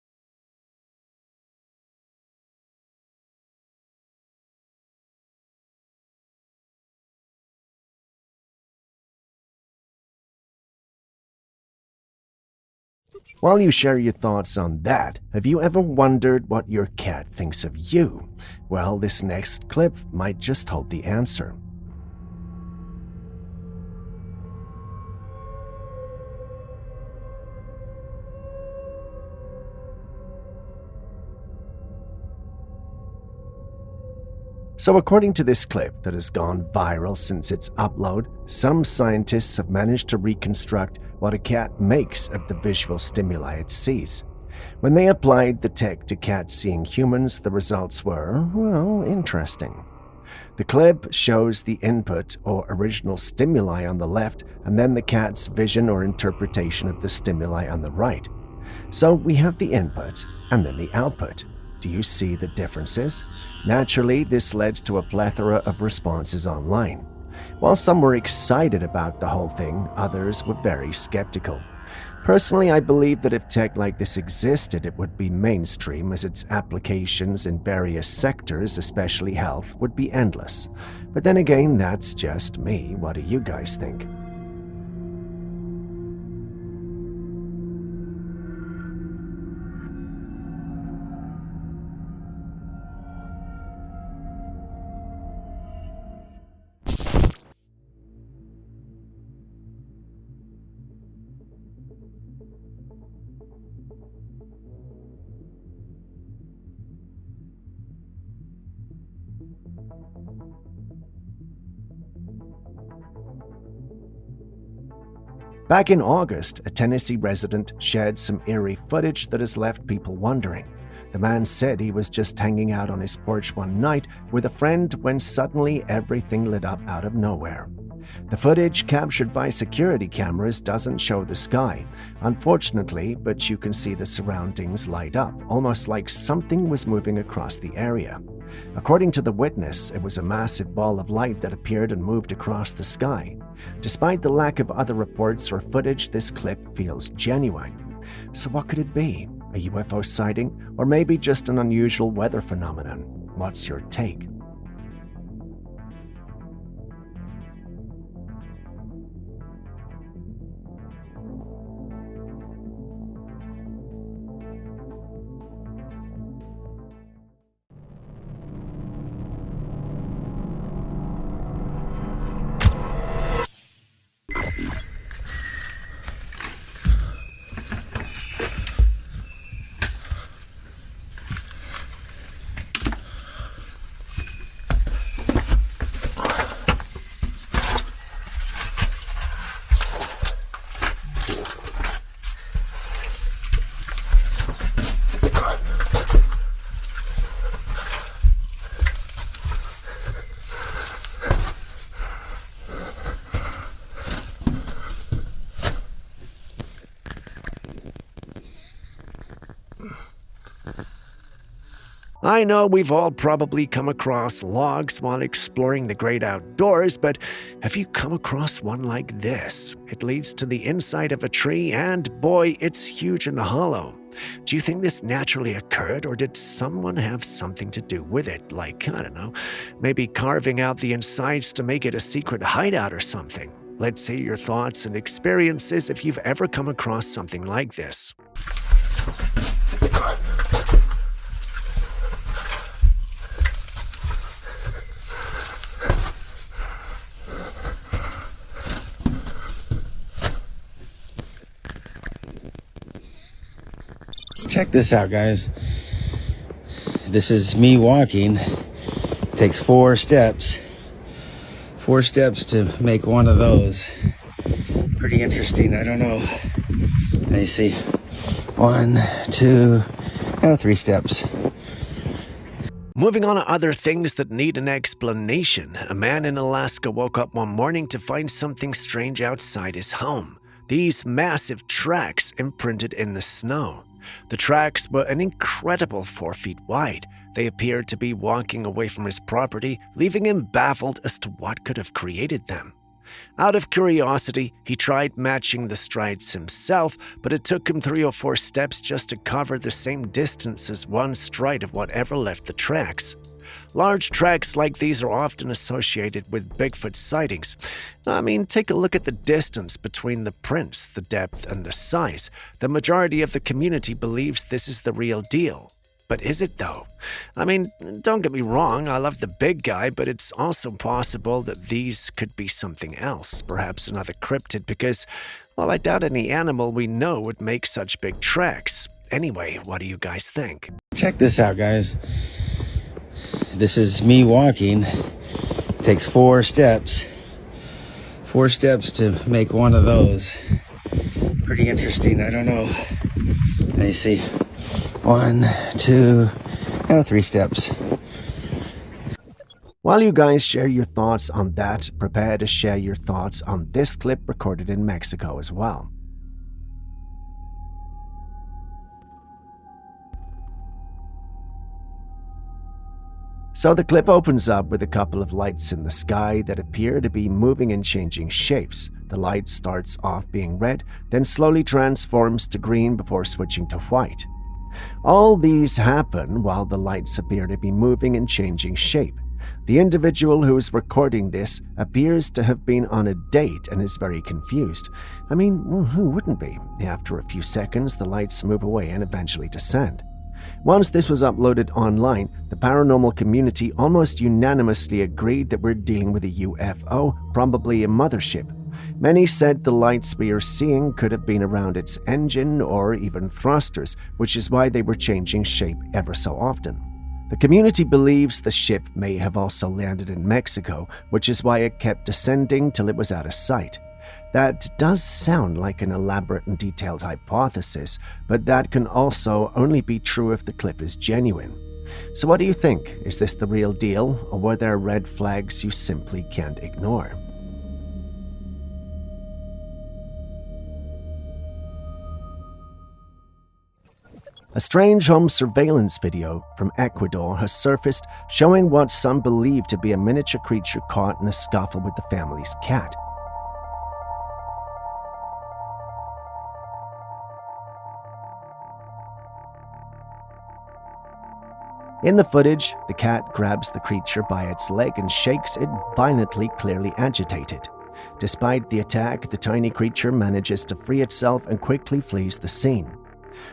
While you share your thoughts on that, have you ever wondered what your cat thinks of you? Well, this next clip might just hold the answer. So according to this clip that has gone viral since its upload, some scientists have managed to reconstruct what a cat makes of the visual stimuli it sees. When they applied the tech to cats seeing humans, the results were, well, interesting. The clip shows the input or original stimuli on the left, and then the cat's vision or interpretation of the stimuli on the right. So we have the input and then the output. Do you see the differences? Naturally, this led to a plethora of responses online. While some were excited about the whole thing, others were very skeptical. Personally, I believe that if tech like this existed, it would be mainstream, as its applications in various sectors, especially health, would be endless. But then again, that's just me. What do you guys think? Back in August, a Tennessee resident shared some eerie footage that has left people wondering. The man said he was just hanging out on his porch one night with a friend when suddenly everything lit up out of nowhere. The footage captured by security cameras doesn't show the sky, unfortunately, but you can see the surroundings light up, almost like something was moving across the area. According to the witness, it was a massive ball of light that appeared and moved across the sky. Despite the lack of other reports or footage, this clip feels genuine. So what could it be? A UFO sighting? Or maybe just an unusual weather phenomenon? What's your take? I know we've all probably come across logs while exploring the great outdoors, but have you come across one like this? It leads to the inside of a tree, and boy, it's huge and hollow. Do you think this naturally occurred, or did someone have something to do with it? Like, I don't know, maybe carving out the insides to make it a secret hideout or something? Let's hear your thoughts and experiences if you've ever come across something like this. Check this out, guys. This is me walking. Takes 4 steps. 4 steps to make one of those. Pretty interesting. I don't know. Let me see. 1, 2, 3 steps. Moving on to other things that need an explanation, a man in Alaska woke up one morning to find something strange outside his home. These massive tracks imprinted in the snow. The tracks were an incredible 4 feet wide. They appeared to be walking away from his property, leaving him baffled as to what could have created them. Out of curiosity, he tried matching the strides himself, but it took him 3 or 4 steps just to cover the same distance as one stride of whatever left the tracks. Large tracks like these are often associated with Bigfoot sightings. I mean, take a look at the distance between the prints, the depth, and the size. The majority of the community believes this is the real deal. But is it though? I mean, don't get me wrong, I love the big guy, but it's also possible that these could be something else, perhaps another cryptid, because, well, I doubt any animal we know would make such big tracks. Anyway, what do you guys think? Check this out, guys. This is me walking. Takes 4 steps. 4 steps to make one of those. Pretty interesting. I don't know. Let me see. 1, 2, 3 steps. While you guys share your thoughts on that, prepare to share your thoughts on this clip recorded in Mexico as well. So the clip opens up with a couple of lights in the sky that appear to be moving and changing shapes. The light starts off being red, then slowly transforms to green before switching to white. All these happen while the lights appear to be moving and changing shape. The individual who is recording this appears to have been on a date and is very confused. I mean, who wouldn't be? After a few seconds, the lights move away and eventually descend. Once this was uploaded online, the paranormal community almost unanimously agreed that we're dealing with a UFO, probably a mothership. Many said the lights we are seeing could have been around its engine or even thrusters, which is why they were changing shape ever so often. The community believes the ship may have also landed in Mexico, which is why it kept descending till it was out of sight. That does sound like an elaborate and detailed hypothesis, but that can also only be true if the clip is genuine. So what do you think? Is this the real deal, or were there red flags you simply can't ignore? A strange home surveillance video from Ecuador has surfaced showing what some believe to be a miniature creature caught in a scuffle with the family's cat. In the footage, the cat grabs the creature by its leg and shakes it violently, clearly agitated. Despite the attack, the tiny creature manages to free itself and quickly flees the scene.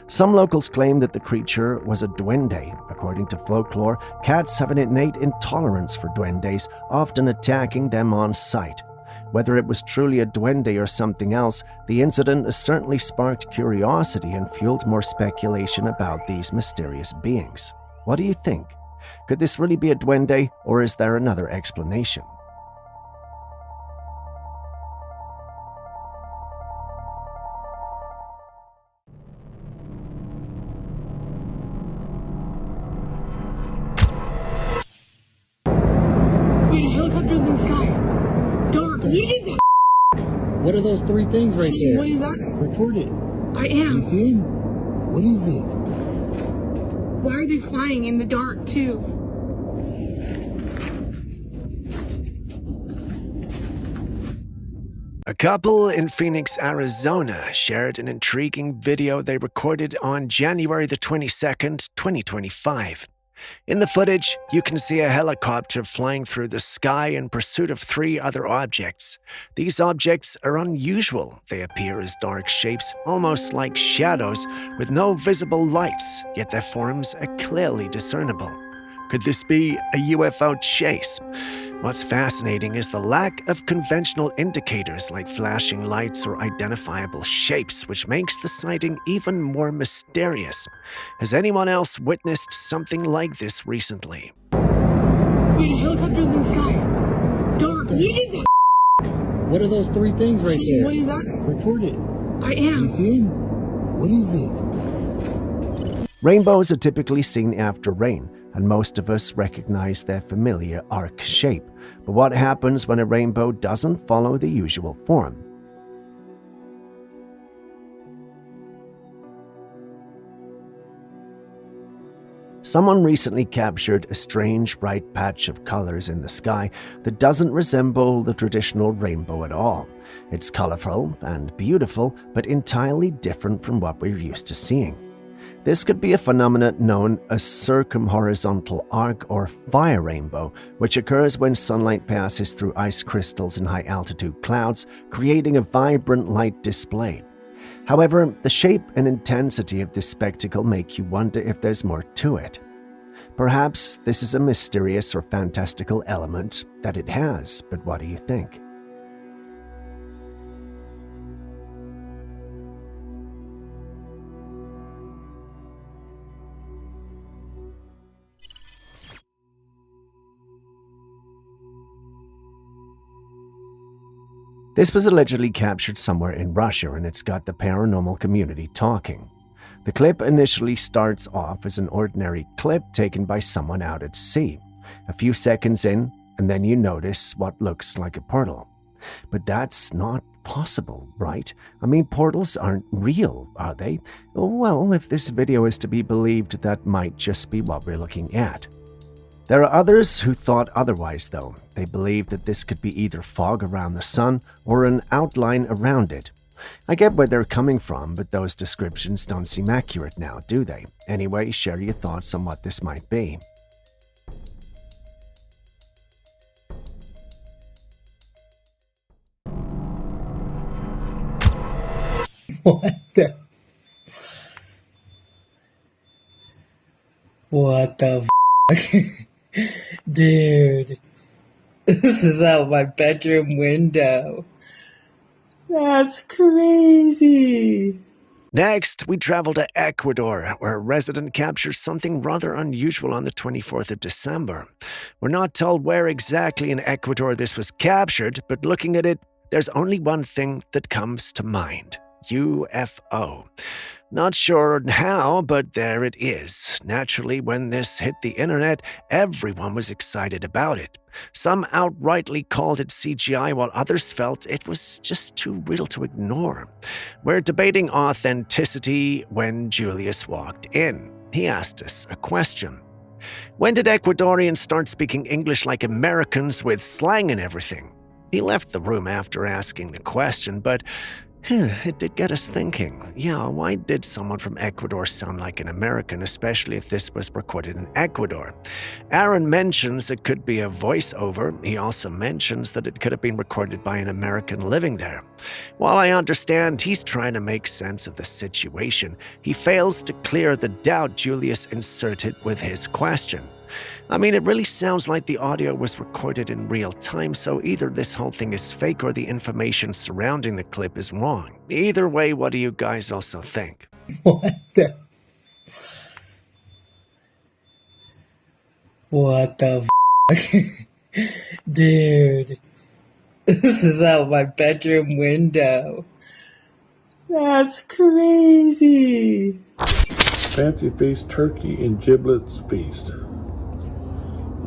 Some locals claim that the creature was a duende. According to folklore, cats have an innate intolerance for duendes, often attacking them on sight. Whether it was truly a duende or something else, the incident has certainly sparked curiosity and fueled more speculation about these mysterious beings. What do you think? Could this really be a duende, or is there another explanation? Wait, a helicopter in the sky. Dark. What is that? What are those three things right there? What is that? Record it. I am. You see him? What is it? Why are they flying in the dark, too? A couple in Phoenix, Arizona shared an intriguing video they recorded on January the 22nd, 2025. In the footage, you can see a helicopter flying through the sky in pursuit of three other objects. These objects are unusual. They appear as dark shapes, almost like shadows, with no visible lights, yet their forms are clearly discernible. Could this be a UFO chase? What's fascinating is the lack of conventional indicators like flashing lights or identifiable shapes, which makes the sighting even more mysterious. Has anyone else witnessed something like this recently? Wait, a helicopter in the sky. Dark. What is that? What are those three things right there? What is that? Record it. I am. You see him? What is it? Rainbows are typically seen after rain, and most of us recognize their familiar arc shape. But what happens when a rainbow doesn't follow the usual form? Someone recently captured a strange bright patch of colors in the sky that doesn't resemble the traditional rainbow at all. It's colorful and beautiful, but entirely different from what we're used to seeing. This could be a phenomenon known as circumhorizontal arc or fire rainbow, which occurs when sunlight passes through ice crystals in high-altitude clouds, creating a vibrant light display. However, the shape and intensity of this spectacle make you wonder if there's more to it. Perhaps this is a mysterious or fantastical element that it has, but what do you think? This was allegedly captured somewhere in Russia, and it's got the paranormal community talking. The clip initially starts off as an ordinary clip taken by someone out at sea. A few seconds in, and then you notice what looks like a portal. But that's not possible, right? I mean, portals aren't real, are they? Well, if this video is to be believed, that might just be what we're looking at. There are others who thought otherwise, though. They believed that this could be either fog around the sun or an outline around it. I get where they're coming from, but those descriptions don't seem accurate now, do they? Anyway, share your thoughts on what this might be. What the Dude, this is out my bedroom window. That's crazy. Next, we travel to Ecuador, where a resident captures something rather unusual on the 24th of December. We're not told where exactly in Ecuador this was captured, but looking at it, there's only one thing that comes to mind: UFO. Not sure how, but there it is. Naturally, when this hit the internet, everyone was excited about it. Some outrightly called it CGI, while others felt it was just too real to ignore. We're debating authenticity when Julius walked in. He asked us a question. When did Ecuadorians start speaking English like Americans with slang and everything? He left the room after asking the question, but it did get us thinking. Yeah, why did someone from Ecuador sound like an American, especially if this was recorded in Ecuador? Aaron mentions it could be a voiceover. He also mentions that it could have been recorded by an American living there. While I understand he's trying to make sense of the situation, he fails to clear the doubt Julius inserted with his question. I mean, it really sounds like the audio was recorded in real time, so either this whole thing is fake or the information surrounding the clip is wrong. Either way, what do you guys also think? What the Dude, this is out my bedroom window. That's crazy. Fancy feast, turkey and giblets feast.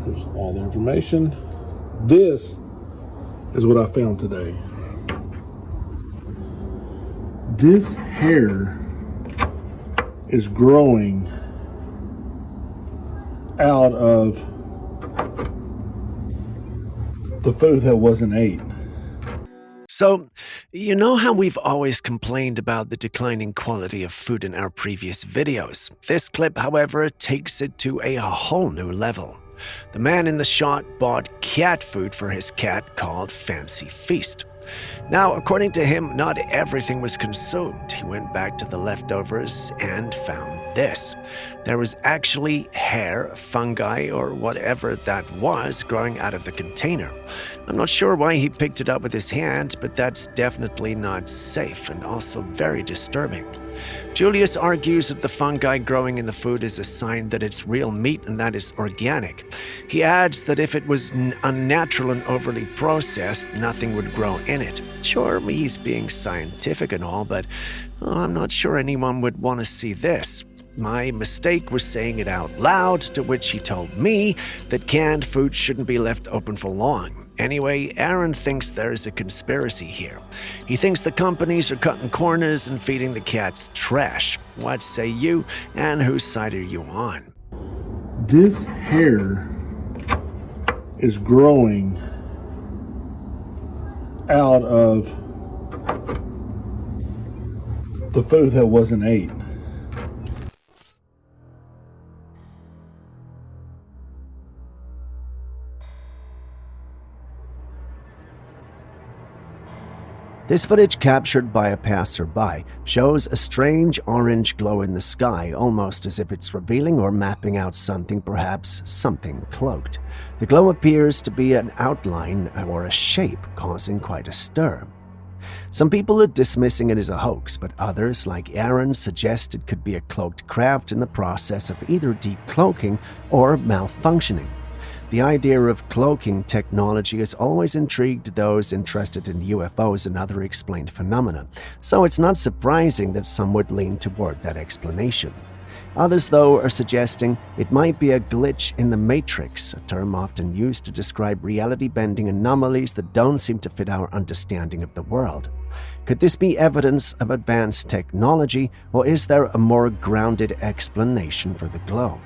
There's all the information. This is what I found today. This hair is growing out of the food that wasn't ate. So, you know how we've always complained about the declining quality of food in our previous videos? This clip, however, takes it to a whole new level. The man in the shot bought cat food for his cat called Fancy Feast. Now, according to him, not everything was consumed. He went back to the leftovers and found this. There was actually hair, fungi, or whatever that was growing out of the container. I'm not sure why he picked it up with his hand, but that's definitely not safe and also very disturbing. Julius argues that the fungi growing in the food is a sign that it's real meat and that it's organic. He adds that if it was unnatural and overly processed, nothing would grow in it. Sure, he's being scientific and all, but I'm not sure anyone would want to see this. My mistake was saying it out loud, to which he told me that canned food shouldn't be left open for long. Anyway, Aaron thinks there's a conspiracy here. He thinks the companies are cutting corners and feeding the cats trash. What say you, and whose side are you on? This hair is growing out of the food that wasn't ate. This footage captured by a passerby shows a strange orange glow in the sky, almost as if it's revealing or mapping out something, perhaps something cloaked. The glow appears to be an outline or a shape, causing quite a stir. Some people are dismissing it as a hoax, but others, like Aaron, suggest it could be a cloaked craft in the process of either decloaking or malfunctioning. The idea of cloaking technology has always intrigued those interested in UFOs and other explained phenomena, so it's not surprising that some would lean toward that explanation. Others, though, are suggesting it might be a glitch in the matrix, a term often used to describe reality-bending anomalies that don't seem to fit our understanding of the world. Could this be evidence of advanced technology, or is there a more grounded explanation for the glow?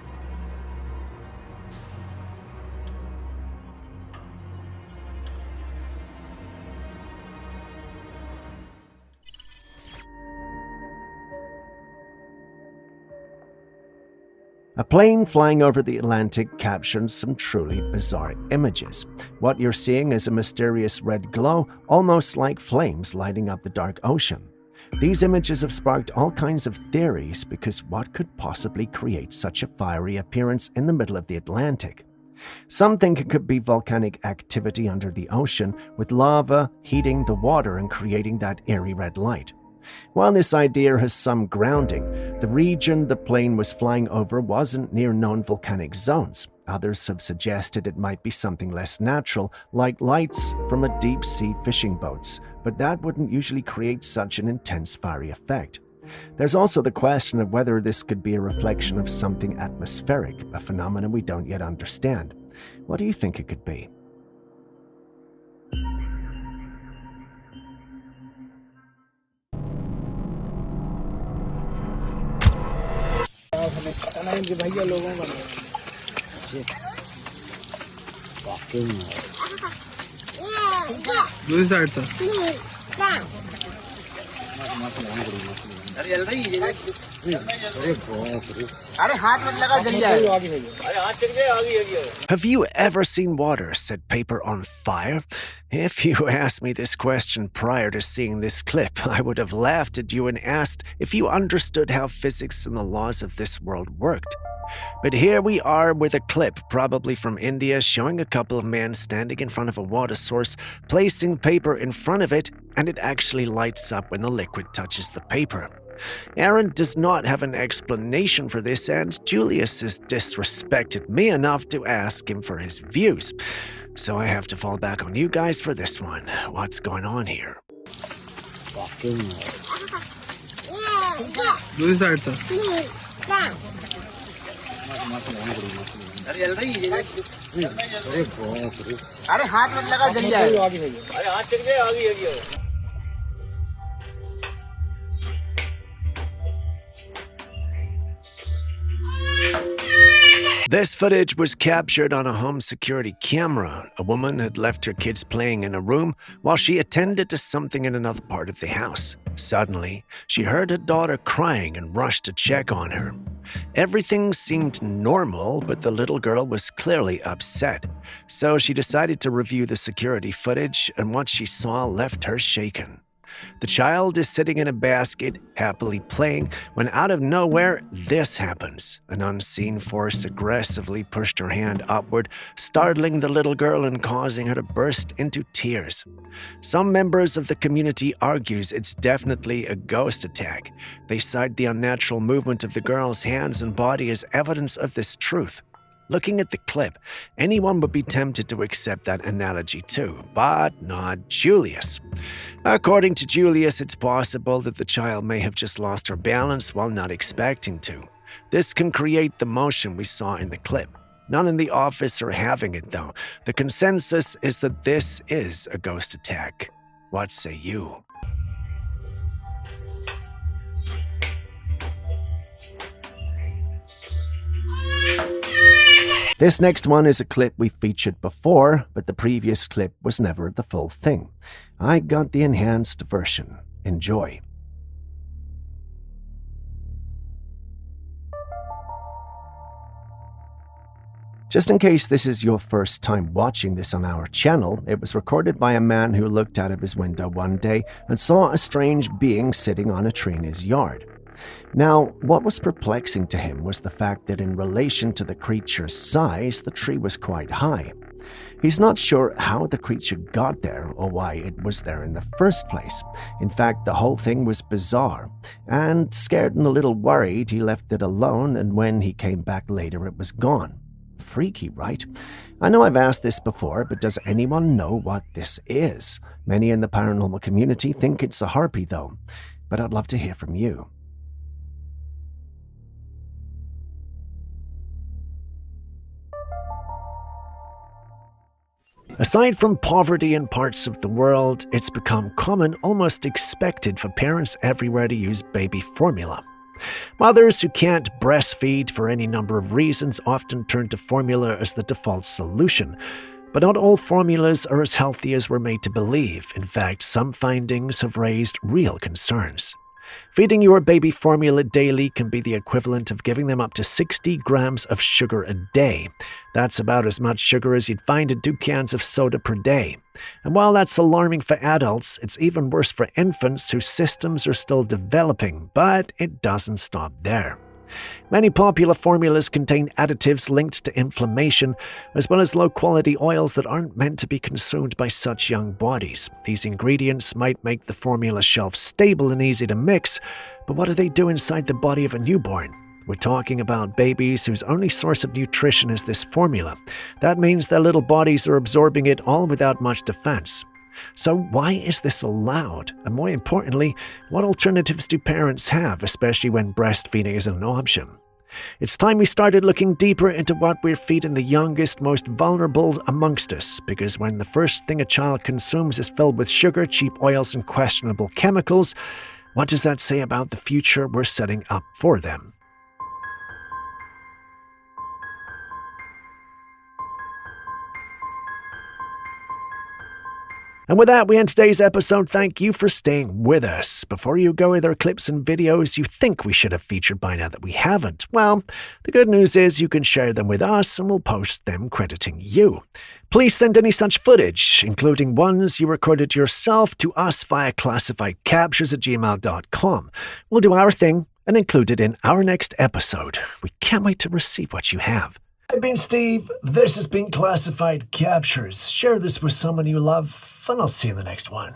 A plane flying over the Atlantic captured some truly bizarre images. What you're seeing is a mysterious red glow, almost like flames lighting up the dark ocean. These images have sparked all kinds of theories because what could possibly create such a fiery appearance in the middle of the Atlantic? Some think it could be volcanic activity under the ocean, with lava heating the water and creating that eerie red light. While this idea has some grounding, the region the plane was flying over wasn't near known volcanic zones. Others have suggested it might be something less natural, like lights from a deep-sea fishing boats, but that wouldn't usually create such an intense fiery effect. There's also the question of whether this could be a reflection of something atmospheric, a phenomenon we don't yet understand. What do you think it could be? Have you ever seen water set paper on fire? If you asked me this question prior to seeing this clip, I would have laughed at you and asked if you understood how physics and the laws of this world worked. But here we are with a clip, probably from India, showing a couple of men standing in front of a water source, placing paper in front of it, and it actually lights up when the liquid touches the paper. Aaron does not have an explanation for this, and Julius has disrespected me enough to ask him for his views. So I have to fall back on you guys for this one. What's going on here? This footage was captured on a home security camera. A woman had left her kids playing in a room while she attended to something in another part of the house. Suddenly, she heard her daughter crying and rushed to check on her. Everything seemed normal, but the little girl was clearly upset. So she decided to review the security footage, and what she saw left her shaken. The child is sitting in a basket, happily playing, when out of nowhere, this happens. An unseen force aggressively pushed her hand upward, startling the little girl and causing her to burst into tears. Some members of the community argues it's definitely a ghost attack. They cite the unnatural movement of the girl's hands and body as evidence of this truth. Looking at the clip, anyone would be tempted to accept that analogy too, but not Julius. According to Julius, it's possible that the child may have just lost her balance while not expecting to. This can create the motion we saw in the clip. None in the office are having it though. The consensus is that this is a ghost attack. What say you? This next one is a clip we featured before, but the previous clip was never the full thing. I got the enhanced version. Enjoy. Just in case this is your first time watching this on our channel, it was recorded by a man who looked out of his window one day and saw a strange being sitting on a tree in his yard. Now, what was perplexing to him was the fact that in relation to the creature's size, the tree was quite high. He's not sure how the creature got there or why it was there in the first place. In fact, the whole thing was bizarre, and scared and a little worried, he left it alone, and when he came back later, it was gone. Freaky, right? I know I've asked this before, but does anyone know what this is? Many in the paranormal community think it's a harpy, though, but I'd love to hear from you. Aside from poverty in parts of the world, it's become common, almost expected, for parents everywhere to use baby formula. Mothers who can't breastfeed for any number of reasons often turn to formula as the default solution. But not all formulas are as healthy as we're made to believe. In fact, some findings have raised real concerns. Feeding your baby formula daily can be the equivalent of giving them up to 60 grams of sugar a day. That's about as much sugar as you'd find in 2 cans of soda per day. And while that's alarming for adults, it's even worse for infants whose systems are still developing, but it doesn't stop there. Many popular formulas contain additives linked to inflammation, as well as low-quality oils that aren't meant to be consumed by such young bodies. These ingredients might make the formula shelf stable and easy to mix, but what do they do inside the body of a newborn? We're talking about babies whose only source of nutrition is this formula. That means their little bodies are absorbing it all without much defense. So why is this allowed? And more importantly, what alternatives do parents have, especially when breastfeeding isn't an option? It's time we started looking deeper into what we're feeding the youngest, most vulnerable amongst us, because when the first thing a child consumes is filled with sugar, cheap oils, and questionable chemicals, what does that say about the future we're setting up for them? And with that, we end today's episode. Thank you for staying with us. Before you go, are there clips and videos you think we should have featured by now that we haven't? Well, the good news is you can share them with us and we'll post them crediting you. Please send any such footage, including ones you recorded yourself, to us via classifiedcaptures@gmail.com. We'll do our thing and include it in our next episode. We can't wait to receive what you have. I've been Steve. This has been Classified Captures. Share this with someone you love, and I'll see you in the next one.